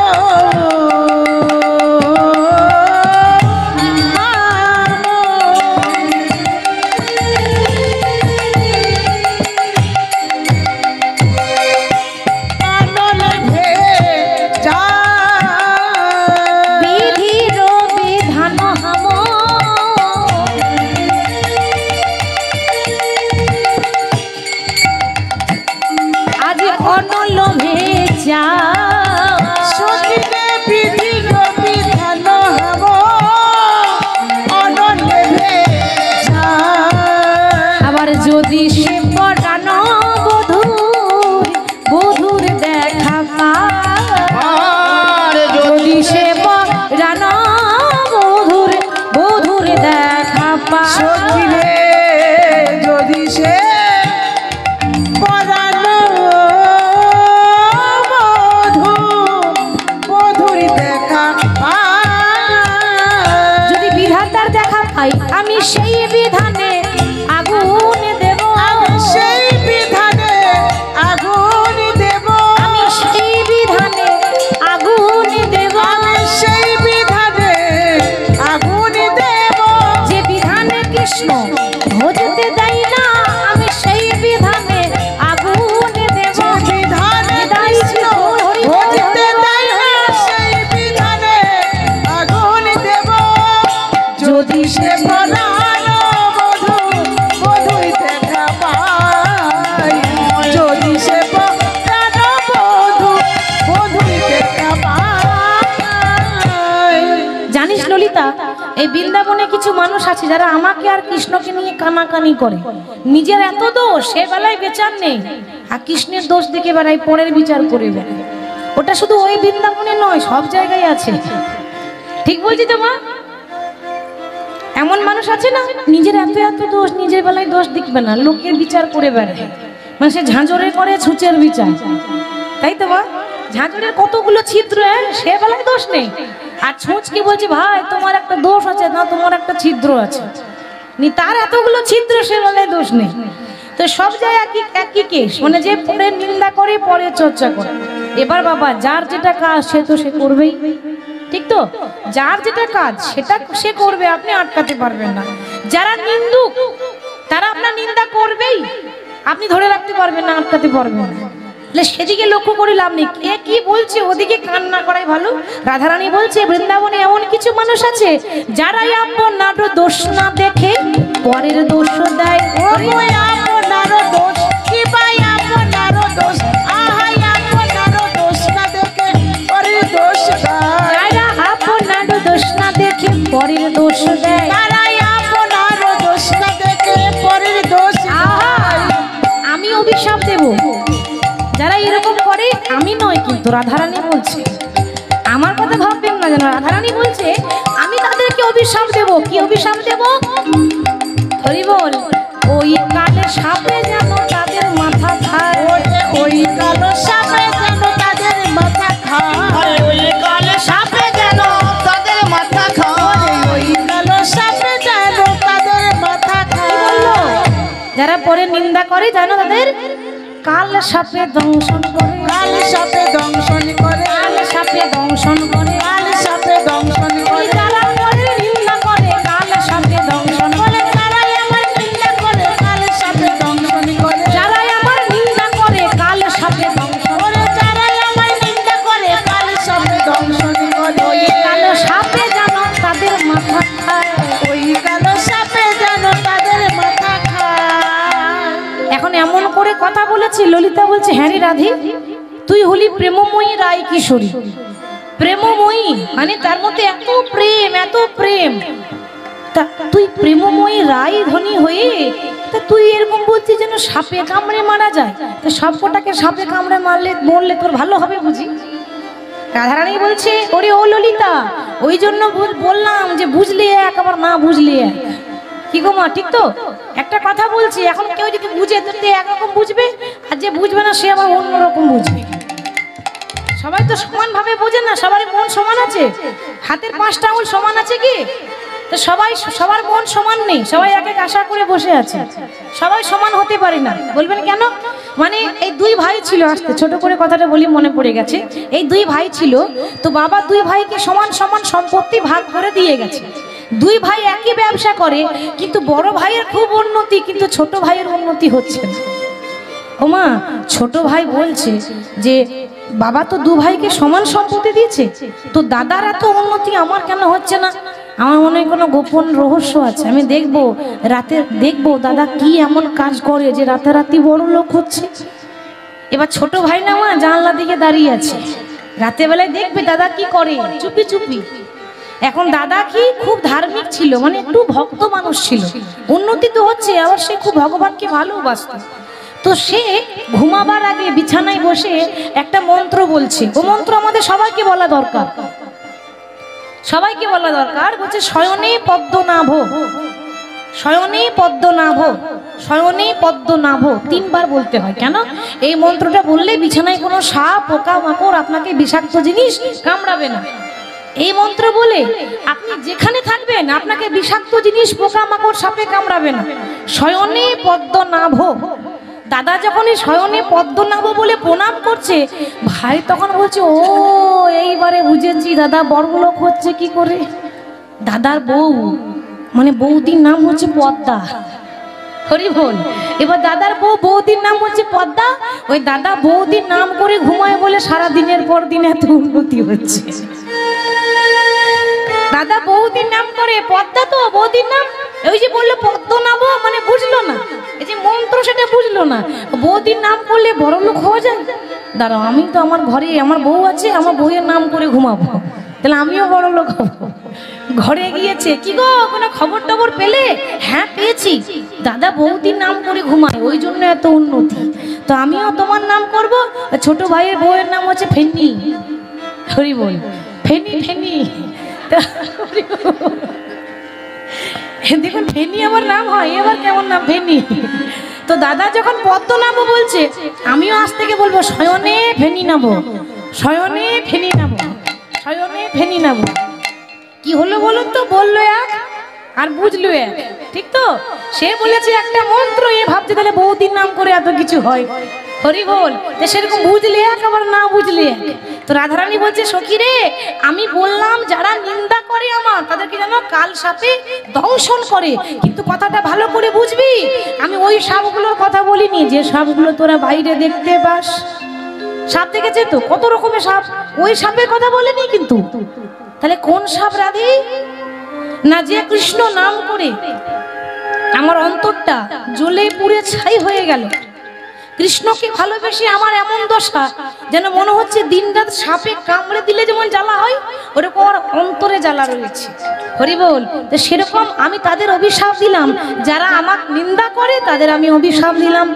ভাই আমি সেই বিধানে আগুন দেব, সেই বিধানে আগুন দেব, আমি সেই বিধানে আগুন দেব, সেই বিধানে আগুন দেব, যে বিধানে কৃষ্ণ ভজতে দেয় না আমি সেই বিধানে আগুন দেব, বিধানে কৃষ্ণ ভজতে দেয় না সেই বিধানে আগুন দেব, যদি সে পরানো বধূ বধূই দেখা পায়, যদি সে পরানো বধূ বধূই দেখা পায়। জানিস ললিতা, এই বৃন্দাবনে কিছু মানুষ আছে যারা আমাকে আর কৃষ্ণকে নিয়ে কানাকানি করে, নিজের এত দোষ সে বেলায় বিচার নেই, আর কৃষ্ণের দোষ দেখে বেড়ায় পরের বিচার করে বেড়ায়। ওটা শুধু ওই বৃন্দাবনে নয়, সব জায়গায় আছে। ঠিক বলছি তো মা? এমন মানুষ আছে না, নিজের এত এত দোষ, নিজের বেলায় দোষ দেখবে না, লোকের বিচার করে বেড়ায়। মানে সে ঝাঁঝরে করে ছুঁচের বিচার, তাই তো মা? ঝাঁঝরের কতগুলো ছিদ্র, সে বেলায় দোষ নেই, আর ছুঁচকে বলছি ভাই তোমার একটা দোষ আছে, না তোমার একটা ছিদ্র আছে, তার এতগুলো ছিদ্র, সে বেলায় দোষ নেই। তো সব জায়গায় একই কেস, মানে যে পরে নিন্দা করে পরে চর্চা করে। এবার বাবা যার যেটা কাজ সে তো সে করবেই, ঠিক তো? যার যেটা কাজ সেটা সে করবে, আপনি আটকাতে পারবেন না। যারা নিন্দুক তারা আপনার নিন্দা করবেই, আপনি ধরে রাখতে পারবেন না, আটকাতে পারবেন না। সেদিকে লক্ষ্য করে লাভ নেই, কে কি বলছে ওদিকে কান না করাই ভালো। রাধারানী বলছে বৃন্দাবনে এমন কিছু মানুষ আছে যারাই আপনার দোষ না দেখে পরের দোষ দেয়। আপনার দোষ কি ভাই, আপনার দোষ, আহাই আপনার দোষ না দেখে পরের দোষ দেয়, যারা আপনার দোষ না দেখে পরের দোষ দেয়, তারাই আপনার দোষ না দেখে পরের দোষ দেয়। আমি অভিশাপ দেব যারা এরকম করে, আমি নয় কিন্তু রাধারানী বলছে। আমার কথা ভাববেন না যেন, রাধারানী বলছে আমি তাদেরকে অভিশাপ দেব। কি অভিশাপ দেব? হরি বল, ওই কালে সাপে যেন তাদের মাথা খায়, ওই কালো সাপে যেন তাদের মাথা খায়, ওই কালো সাপে যেন তাদের মাথা খায়, ওই কালো সাপে যেন তাদের মাথা খায়। যারা পরে নিন্দা করে জানো তাদের কাল সাপে দংশন করে, কাল সাপে দংশন করে, কাল সাপে দংশন করে, কাল সাপে দংশন করে, যারা পরে নিন্দা করে কাল সাপে দংশন করে, তারাই আমার নিন্দা করে কাল সাপে দংশন করে, যারাই আমার নিন্দা করে কাল সাপে দংশন করে, যারাই আমার নিন্দা করে কাল সাপে দংশন করে, ওই কালো সাপে যেন তাদের মাথা খায়, ওই কালো সাপে যেন তাদের মাথা খায়। এখন এমন করে কথা বলেছি, ললিতা বলছে হ্যাঁ রে রাধে, তুই হলি প্রেমময়ী রায় কিশোরী। প্রেমময়ী মানে তার মধ্যে এত প্রেম, এত প্রেম, তা তুই প্রেমময়ী রায় ধনী হয়ে তা তুই এরকম বলছিস যেন সাপে কামড়ে মারা যায়। তো সবকটাকে সাপে কামড়ে মরলে তোর ভালো হবে বুঝি? রাধারানী বলছে ওরে ও ললিতা, ওই জন্য বললাম যে বুঝলি এক, আবার না বুঝলি এক। কি গো মা, ঠিক তো? একটা কথা বলছি, এখন কেউ যদি বুঝে তো একরকম বুঝবে, আর যে বুঝবে না সে আবার অন্যরকম বুঝবে। সবাই তো সমান ভাবে বোঝে না, সবার মন সমান আছে? হাতের 5টা আঙুল সমান আছে কি? তো সবার মন সমান নেই, সবাই এক এক আশা করে বসে আছে, সবাই সমান হতে পারে না। বলবেন কেন? মানে এই 2 ভাই ছিল, আসতে ছোট করে কথাটা বলি মনে পড়ে গেছে। এই 2 ভাই ছিল, তো বাবা 2 ভাইকে সমান সমান সম্পত্তি ভাগ করে দিয়ে গেছে। 2 ভাই একই ব্যবসা করে, কিন্তু বড় ভাইয়ের খুব উন্নতি, কিন্তু ছোট ভাইয়ের উন্নতি হচ্ছে না। ও মা, ছোট ভাই বলছে যে বাবা তো 2 ভাইকে সমান সম্পত্তি দিয়েছে, তো দাদার এত উন্নতি আমার কেন হচ্ছে না? আমার মনে হয় কোনো গোপন রহস্য আছে, আমি দেখবো, রাতে দেখবো দাদা কি এমন কাজ করে যে রাতারাতি বড় লোক হচ্ছে। এবার ছোট ভাই না মা জানলা দিকে দাঁড়িয়ে আছে, রাতে বেলায় দেখবে দাদা কি করে চুপি চুপি। এখন দাদা কি খুব ধার্মিক ছিল, মানে একটু ভক্ত মানুষ ছিল, উন্নতি তো হচ্ছে, আবার সে খুব ভগবানকে ভালোবাসত। তো সে ঘুমাবার আগে বিছানায় বসে একটা মন্ত্র বলছে, ও মন্ত্র আমাদের সবাইকে বলা দরকার, সবাইকে বলা দরকার। বলছে শয়নে পদ্মনাভ, শয়নে পদ্মনাভ, শয়নে পদ্মনাভ, 3 বার বলতে হয়। কেন? এই মন্ত্রটা বললে বিছানায় কোনো সাপ পোকা মাকড় আপনাকে বিষাক্ত জিনিস কামড়াবে না। এই মন্ত্র বলে আপনি যেখানে থাকবেন আপনাকে বিষাক্ত জিনিস পোকামাকড় সাপে কামড়াবে না। শয়নে পদ্মনাভ। দাদা যখন এই শয়নে পদ্মনাভ বলে প্রণাম করছে, ভাই তখন বলছে ও এইবারে বুঝেছি দাদা বড়লোক হচ্ছে কি করে। দাদার বউ মানে বৌদির নাম হচ্ছে পদ্মা। হরি বল। এবার দাদার বৌদির নাম হচ্ছে পদ্মা। ওই দাদা বৌদির নাম করে ঘুমায় বলে সারা দিনের পর দিন এত উন্নতি হচ্ছে। দাদা বৌদির নাম করে পদ্মা, তো বৌদির নাম ওই যে বললো পদ্মনাভ মানে বুঝলো না, এই যে মন্ত্র সেটা বুঝলো না। বৌদির নাম করলে বড় লোক হওয়া যায়। দাঁড়াও, আমি তো আমার ঘরে আমার বউ আছে, আমার বউয়ের নাম করে ঘুমাবো, তাহলে আমিও বড় লোক হবো। ঘরে গিয়েছে, কি গো কোনো খবর টবর পেলে? হ্যাঁ পেয়েছি, দাদা বৌদির নাম করে ঘুমায় ওই জন্য এত উন্নতি। তো আমিও তোমার নাম করব। ছোট ভাইয়ের বউয়ের নাম হচ্ছে ফেন্নি। হরি বল। ফেনি ফেনি দেখুন ফেনি আমার নাম হয়, এবার কেমন নাম ফেনি। তো দাদা যখন পদ্মনাভ বলছে, আমিও আজ থেকে বলবো শয়নে ফেনি নাবো, শয়নে ফেনি নাবো, শয়নে ফেনি নাবো। কি হলো বলুন তো? বললো এক আর বুঝলো এক, ঠিক তো? সে বলেছে একটা মন্ত্র, এ ভাবছে তাহলে বৌদির নাম করে এত কিছু হয়। হরি বল। সেরকম বুঝলে এক আবার না বুঝলে এক। তো রাধারানী বলছে সখী রে, আমি বললাম যারা নিন্দা করে আমার তাদেরকে যেন কাল সাপে দংশন করে, কিন্তু কথাটা ভালো করে বুঝবি, আমি ওই সাপগুলোর কথা বলিনি যে সাপগুলো তোরা বাইরে দেখতে পাস। সাপ দেখেছে তো কত রকমের সাপ, ওই সাপের কথা বলেনি কিন্তু। তাহলে কোন সাপ রাধে? না যে কৃষ্ণ নাম করে আমার অন্তরটা জ্বলে পুড়ে ছাই হয়ে গেল। কৃষ্ণকে ভালোবেসে আমার এমন দশা যেন মনে হচ্ছে দিনরাত সাপে কামড়ে দিলে যেমন জ্বালা হয়, ওরকম আমার অন্তরে জ্বালা রয়েছে। হরি বল। তো সেরকম আমি তাদের অভিশাপ দিলাম, যারা আমার নিন্দা করে তাদের আমি অভিশাপ দিলাম।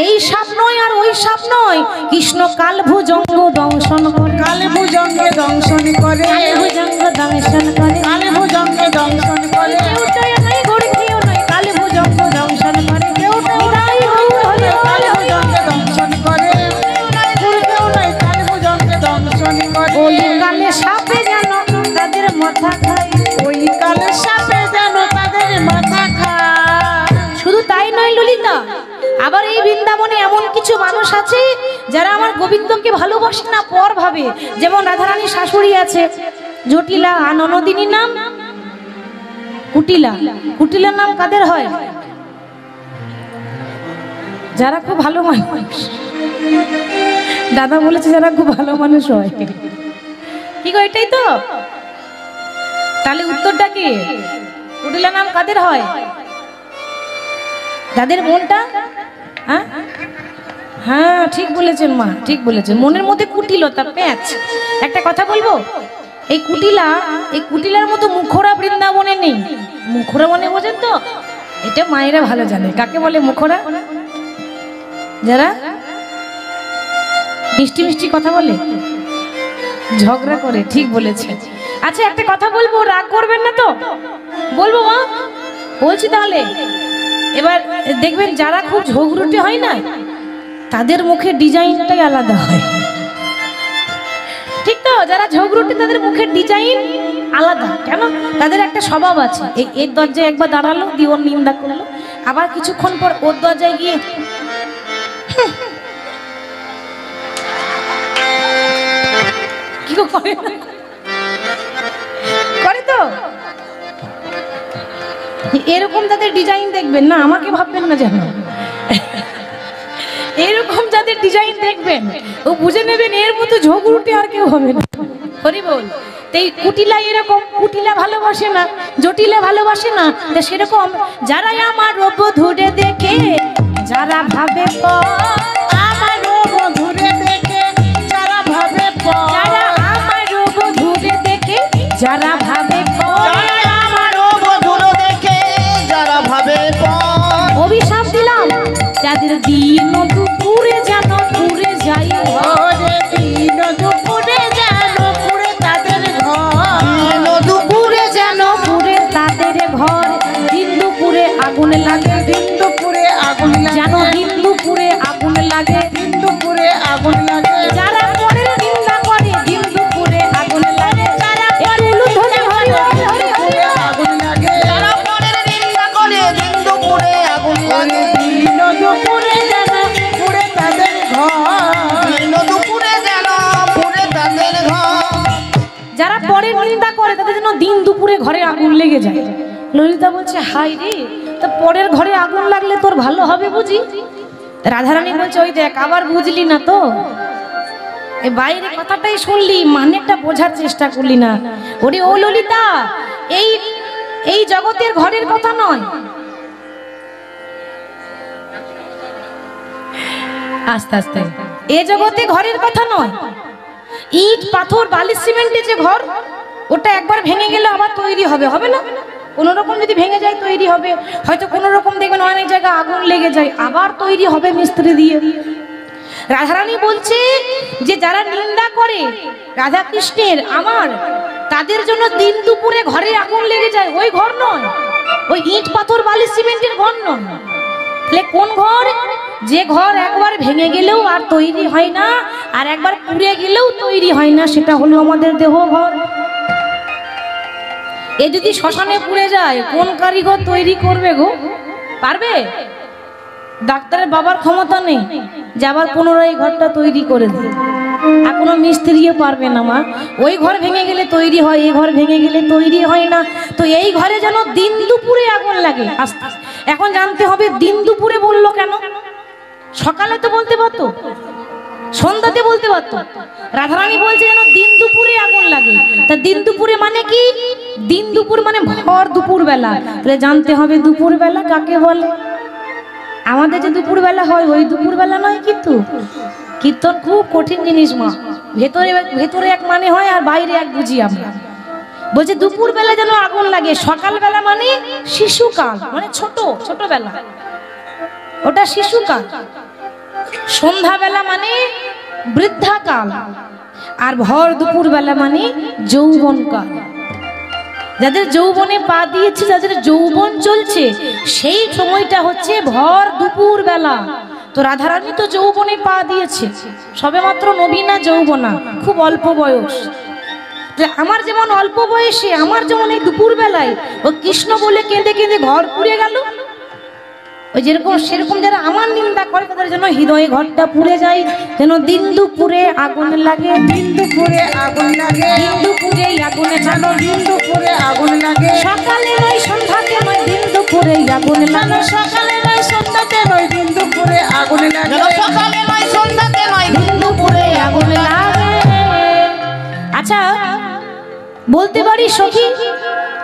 এই সাপ নয় আর ওই সাপ নয়, কৃষ্ণ কালভুজঙ্গ দংশন করে, কালভুজঙ্গে দংশন করে, কালভুজঙ্গ দংশন করে, কালভুজঙ্গে দংশন করে। কেউটাই নয় গড়িও নয়, কালভুজঙ্গ দংশন করে। কালভুজঙ্গে দংশন করে, কেউ নয় কালভুজঙ্গে দংশন করে। ওই কালে সাপে যেন তাদের মাথা খায়, ওই কালে সাপে যেন তাদের মাথা খায়। শুধু তাই নয় ললিতা, আবার এই বৃন্দাবনে এমন কিছু মানুষ আছে যারা আমার গোবিন্দকে ভালোবাসে না, পর ভাবে। যেমন রাধারানী শাশুড়ি আছে জটিলা, আর ননদিনীর নাম কুটিলা। কুটিলার নাম কাদের হয়? যারা খুব ভালো মানুষ। দাদা বলেছে যারা খুব ভালো মানুষ হয়। কি গো, এটাই তো? তাহলে উত্তরটা কি? কুটিলা নাম কাদের হয়? যাদের মনটা, হ্যাঁ হ্যাঁ ঠিক বলেছেন মা, ঠিক বলেছেন, মনের মধ্যে কুটিলতা, প্যাঁচ। একটা কথা বলবো, এই কুটিলা, এই কুটিলার মতো মুখরা বৃন্দাবনে নেই। মুখরা মানে বোঝেন তো? এটা মায়েরা ভালো জানে কাকে বলে মুখরা। যারা মিষ্টি মিষ্টি কথা বলে, ঝগড়া করে, ঠিক বলেছে। আচ্ছা একটা কথা বলবো, রাগ করবেন না তো? বলবো মা? বলছি তাহলে। এবার দেখবেন যারা খুব ঝগড়ুটে হয় না, তাদের মুখের ডিজাইনটাই আলাদা হয়, ঠিক তো? যারা ঝগড়ুটে তাদের মুখের ডিজাইন আলাদা। কেন? তাদের একটা স্বভাব আছে, এর দরজায় একবার দাঁড়ালো, দিয়ে ওর নিন্দা করলো, আবার কিছুক্ষণ পর ওর দরজায় গিয়ে কি করে করে তো এরকম তাদের ডিজাইন দেখবেন না, আমাকে ভাববেন না যেন। এরকম যাদের ডিজাইন দেখবেন, ও বুঝে নেবেন এর মতো ঝগড়ুটে আর কেউ হবে না। হরি বল। এই কুটিলা এরকম, কুটিলা ভালোবাসে না, জটিলা ভালোবাসে না। তো সেরকম যারা আমার রূপ ধরে দেখে, যারা ভাবে আমার রূপ ধরে দেখে, যারা ভাবে যারা আমার রূপ ধরে দেখে, যারা ভাবে আমার রূপ ধরে দেখে, যারা ভাবে অভিশাপ দিলাম যাদের দিন দুপুরে যেন পুরে যাই, ঘরে দিন দুপুরে যেন পুরে তাদের ঘর, দিন দুপুরে যেন পুরে তাদের ঘর, দিন দুপুরে আগুন লাগে, দিন দুপুরে আগুন যেন লাগে, দিন দুপুরে আগুন লাগে, দিন দুপুরে আগুন লাগে। যারা পরের নিন্দা করে দিন দুপুরে আগুন লাগে, যারা দিন দুপুরে ঘরে আগুন লেগে যায়। ললিতা বলছে হাই রে, তা পরের ঘরে আগুন লাগলে তোর ভালো হবে বুঝি? রাধারানী বলছে ওই দেখ আবার বুঝলি না তো, এই বাইরে কথাটাই শুনলি, মানেটা বোঝার চেষ্টা করলি না। ওরে ও ললিতা, এই এই জগতের ঘরের কথা নয়, আস্তে আস্তে, এ জগতে ঘরের কথা নয়। ইট পাথর বালি সিমেন্টের যে ঘর, ওটা একবার ভেঙে গেলে আবার তৈরি হবে, হবে না? কোনো রকম যদি ভেঙে যায় তৈরি হবে, হয়তো কোনো রকম দেখবেন অনেক জায়গায় আগুন লেগে যায়, আবার তৈরি হবে মিস্ত্রি দিয়ে। রাধারানী বলছে যে যারা নিন্দা করে রাধা কৃষ্ণের আমার, তাদের জন্য দিন দুপুরে ঘরে আগুন লেগে যায়, ওই ঘর নয়, ওই ইট পাথর বালি সিমেন্টের ঘর নয়। তাহলে কোন ঘর? যে ঘর একবার ভেঙে গেলেও আর তৈরি হয় না, আর একবার পুড়ে গেলেও তৈরি হয় না, সেটা হলো আমাদের দেহ ঘর। এ যদি শ্মশানে পুড়ে যায়, কোন কারিগর তৈরি করবে গো? পারবে? ডাক্তারের বাবার ক্ষমতা নেই যে আবার পুনরায় ঘরটা তৈরি করে দেয়, আর কোনো মিস্ত্রিও পারবে না মা। ওই ঘর ভেঙে গেলে তৈরি হয়, এই ঘর ভেঙে গেলে তৈরি হয় না। তো এই ঘরে যেন দিন দুপুরে আগুন লাগে। আস্তে এখন জানতে হবে দিন দুপুরে বললো কেন? সকালে তো বলতে পারতো, সন্ধ্যাতে বলতে পারতো। রাধারানী বলছে যেন দিন দুপুরে আগুন লাগে। তা দিন দুপুরে মানে কি? দিন দুপুর মানে ভর দুপুর বেলা। তাহলে জানতে হবে দুপুর বেলা কাকে বলে। আমাদের যে দুপুর বেলা হয় ওই দুপুর বেলা নয়, কিন্তু কীর্তন খুব কঠিন জিনিস মা, ভেতরে ভেতরে এক মানে হয় আর বাইরে এক বুঝি আমরা। বলছে দুপুর বেলা যেন আগুন লাগে। সকাল বেলা মানে শিশুকাল, মানে ছোট ছোটবেলা, ওটা শিশুকাল। সন্ধ্যাবেলা মানে বৃদ্ধাকাল, আর ভর দুপুর বেলা মানে যৌবনকাল। যাদের যৌবনে পা দিয়েছে, যাদের যৌবন চলছে, সেই সময়টা হচ্ছে ভর দুপুর বেলা। তো রাধারানী তো যৌবনে পা দিয়েছে, সবে মাত্র নবীনা যৌবনা, খুব অল্প বয়স। আমার যেমন অল্প বয়সে, আমার যেমন এই দুপুর বেলায় ও কৃষ্ণ বলে কেঁদে কেঁদে ঘর পুড়ে গেল, ওই যেরকম সেরকম যারা আমার নিন্দা করে তাদের জন্য হৃদয়ে ঘরটা পুড়ে যায়, যেন দিন দুপুরে আগুন লাগে, দিন দুপুরে আগুন লাগে, দিন দুপুরে আগুনে যেন দিন দুপুরে আগুন লাগে, সকালে নয় সন্ধ্যাতে নয় দিন দুপুরে আগুন যেন লাগে, সকালে নয় সন্ধ্যাতে নয় দিন দুপুরে আগুন লাগে, সকালে নয় সন্ধ্যাতে নয় দিন দুপুরে আগুন লাগে। আচ্ছা বলতে পারি সখী,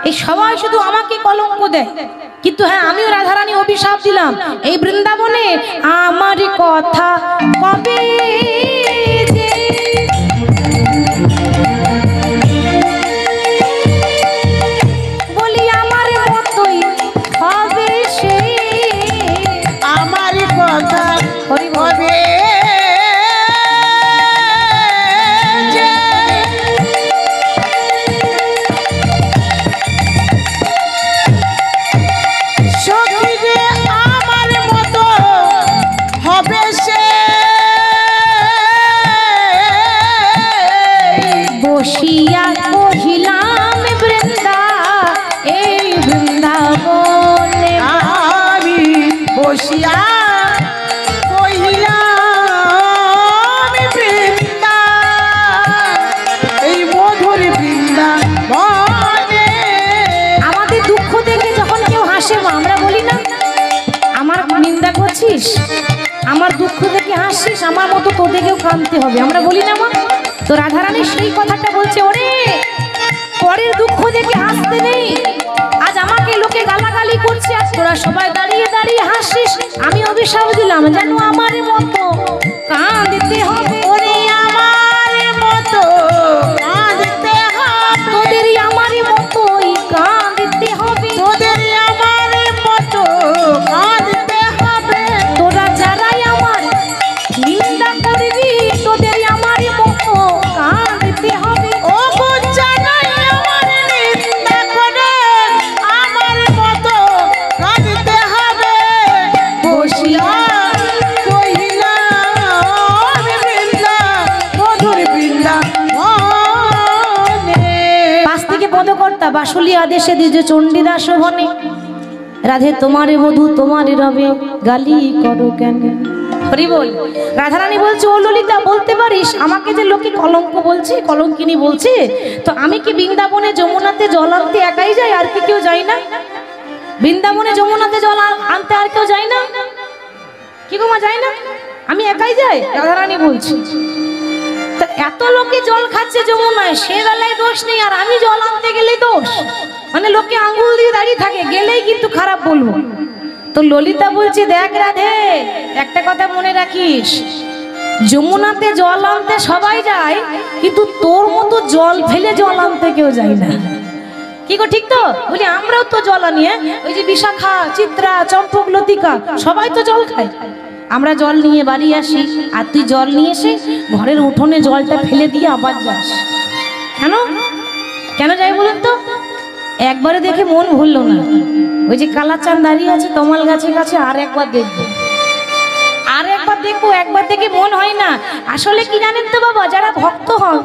এই সবাই শুধু আমাকে কলঙ্ক দেয়, কিন্তু হ্যাঁ আমিও রাধারানী অভিশাপ দিলাম, এই বৃন্দাবনে আমার কথা কবে যে বলি আমার মতোই হবে সে, আমার কথা হরি বল। হবে যে সখী রে আমার মতো হবে সে, বসিয়া কহিলাম বৃন্দা এই বৃন্দাবনে, আমি বসিয়া কহিলাম বৃন্দা এই মধুর বৃন্দাবনে। আমাদের দুঃখ দেখে যখন কেউ হাসে মা, আমরা বলি না আমার নিন্দা করছিস, আমার দুঃখ দেখে হাসছিস, আমার মতো তোদেরকেও কাঁদতে হবে, আমরা বলি না মা? তো রাধারানী সেই কথাটা বলছে, ওরে পরের দুঃখ দেখে হাসতে নেই। আজ আমাকে লোকে গালাগালি করছে, আজ তোরা সবাই দাঁড়িয়ে দাঁড়িয়ে হাসিস, আমি অভিশাপ দিলাম যেন আমার মতো কাঁদতে হবে, ওরে আমার মতো কাঁদতে হবে, তোদেরই আমার মতোই কাঁদতে হবে, তোদের আমার মতো কাঁদতে হবে, তোরা যারাই আমার নিন্দা করবি তোদের আমার মতো কাঁদতে হবে। ও বুঝানাই আমার নিন্দা করে আমার মতো কাঁদতে হবে, বসিয়া কহিলাম বৃন্দা মধুর বৃন্দাবনে। পাশ থেকে পদকর্তা বাসুলি আদেশে দিয়েছে চণ্ডীদাস বনে, রাধে তোমারে বধূ তোমারে রবে গালি করো কেন। হরি বল। রাধারানী বলছে, ও ললিতা বলতে পারিস আমাকে যে লোকে কলঙ্ক বলছে, কলঙ্কিনী বলছে, তো আমি কি বৃন্দাবনে যমুনাতে জল আনতে একাই যাই, আর কি কেউ যায় না? বৃন্দাবনে যমুনাতে জল আনতে আর কেউ যায় না? কি গো মা, যায় না? আমি একাই যাই? রাধারানী বলছে, তা এত লোকে জল খাচ্ছে যমুনায়, সে বেলায় দোষ নেই, আর আমি জল আনতে গেলেই দোষ? মানে লোকে আঙ্গুল দিয়ে দাঁড়িয়ে থাকে, গেলেই কিন্তু খারাপ বলবো। তো ললিতা বলছে, দেখ রাধে, একটা কথা মনে রাখিস, যমুনাতে জল আনতে সবাই যায়, কিন্তু তোর মতো জল ফেলে জল আনতে কেউ যায় না। কি গো, ঠিক তো? বলি আমরাও তো জল আনি, ওই যে বিশাখা, চিত্রা, চম্পক, লতিকা সবাই তো জল খায়। আমরা জল নিয়ে বাড়ি আসি, আর তুই জল নিয়ে এসে ঘরের উঠোনে জলটা ফেলে দিয়ে আবার যাস। কেন কেন যাই বলুন তো? একবারে দেখে মন ভুললো না, ওই যে কালাচাঁদ দাঁড়িয়ে আছে তমাল গাছের কাছে, আর একবার দেখবো, আর একবার দেখবো, একবার দেখে মন হয় না। আসলে কি জানেন তো বাবা, যারা ভক্ত হন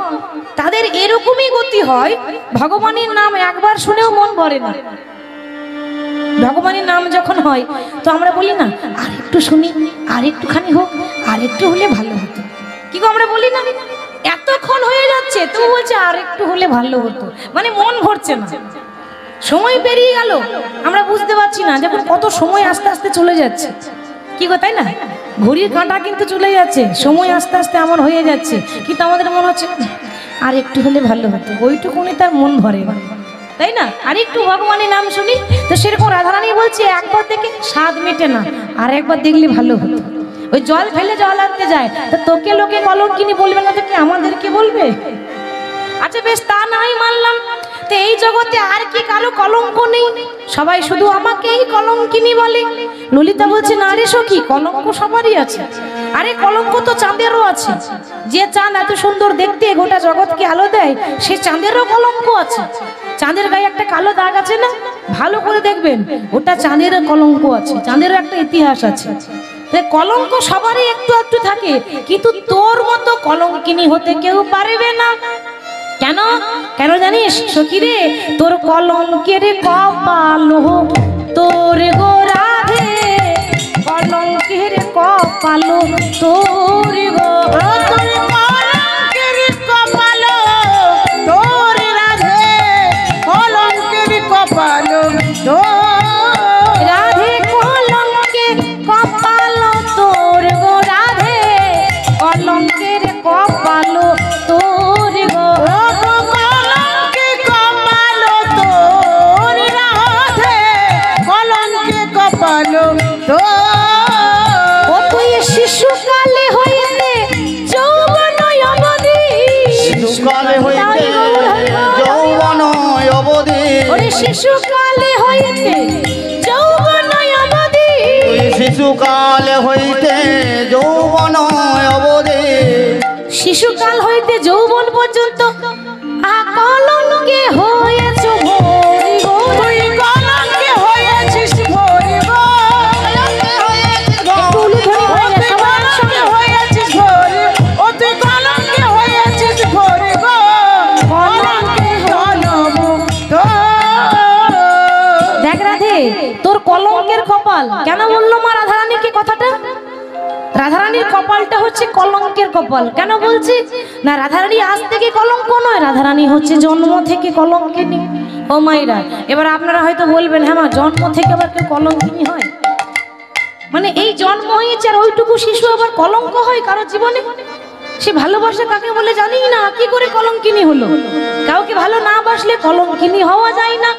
তাদের এরকমই গতি হয়, ভগবানের নাম একবার শুনেও মন ভরে না। ভগবানের নাম যখন হয় তো আমরা বলি না, আর একটু শুনি, আর একটুখানি হোক, আর একটু হলে ভালো হতো। কি গো, আমরা বলি না? এতক্ষণ হয়ে যাচ্ছে তো বলছে আর একটু হলে ভালো হতো, মানে মন ভরছে না। সময় পেরিয়ে গেল, আমরা বুঝতে পারছি না যখন কত সময় আস্তে আস্তে চলে যাচ্ছে। কি গো, তাই না? ঘড়ির কাঁটা কিন্তু চলে যাচ্ছে, সময় আস্তে আস্তে আমার হয়ে যাচ্ছে, কিন্তু আমাদের মনে হচ্ছে আর একটু হলে ভালো হতো, ওইটুকুনি তার মন ভরে না, তাই না? আর একটু ভগবানের নাম শুনি। তো সেরকম রাধারানী বলছে, একবার দেখে স্বাদ মেটে না, আর একবার দেখলে ভালো হতো। ওই জল ফেলে জল আনতে যায়, তো তোকে লোকে কলঙ্কিনী বলবে না, তোকে আমাদেরকে বলবে? আচ্ছা বেশ, তা নাই মানলাম, তো এই জগতে আর কি কারো কলঙ্ক নেই? সবাই শুধু আমাকেই কলঙ্কিনী বলে। ললিতা বলছে, না রে সখী, কলঙ্ক সবারই আছে। আরে কলঙ্ক তো চাঁদেরও আছে, যে চাঁদ এত সুন্দর দেখতে গোটা জগৎকে আলো দেয়, সে চাঁদেরও কলঙ্ক আছে। চাঁদের গায়ে একটা কালো দাগ আছে না, ভালো করে দেখবেন, ওটা চাঁদেরও কলঙ্ক আছে, চাঁদেরও একটা ইতিহাস আছে। কলঙ্ক সবারই একটু একটু থাকে, কিন্তু তোর মতো কলঙ্কিনী হতে কেউ পারবে না। কেন কেন জানিস সখী রে? তোর কলঙ্কের কপাল, তোর গো রাধে, কলঙ্কের কপাল তোর গো, তোর কলঙ্কের কপাল, তোর রাধে, কলঙ্কের কপাল তোর রাধে, কলঙ্কের কপাল তোর গো রাধে, কলঙ্কের কপাল তোর গো, কলঙ্কের কপাল তোর রাধে, কলঙ্কের কপাল তোর। ও তুই শিশুকালে হইতে যৌবন অবধি, শিশুকালে হইতে যৌবন অবধি, ওরে শিশুকালে হইতে যৌবন অবধি, শিশুকালে হইতে যৌবন অবধি, শিশুকাল হইতে যৌবন পর্যন্ত কলঙ্কে হয়েছ ভরি গো, তুই কলঙ্কে হয়েছিস ভরি গো, তুলধরি হয়ে তুই সবার সঙ্গে কলঙ্কে হয়েছিস ভরি, ও তুই কলঙ্কে হয়েছিস ভরি গো, কলঙ্কে জনম তোর। দেখ রাধে, তোর কলঙ্কের কপাল। কেন বললো মা রাধারানীকে কথাটা? রাধারানীর কপালটা হচ্ছে কলঙ্কের কপাল। কেন বলছি না? রাধারানী আজ থেকে কলঙ্ক নয়, রাধারানী হচ্ছে জন্ম থেকে কলঙ্কিনী। ও মাইরা, এবার আপনারা হয়তো বলবেন, হ্যাঁ মা, জন্ম থেকে আবার কেউ কলঙ্কিনী হয়? মানে এই জন্ম হয়েছে আর ওইটুকু শিশু আবার কলঙ্ক হয় কারো জীবনে? সে ভালোবাসা কাকে বলে জানি না, কি করে কলঙ্কিনী হলো? কাউকে ভালো না বাসলে কলঙ্কিনী হওয়া যায় না।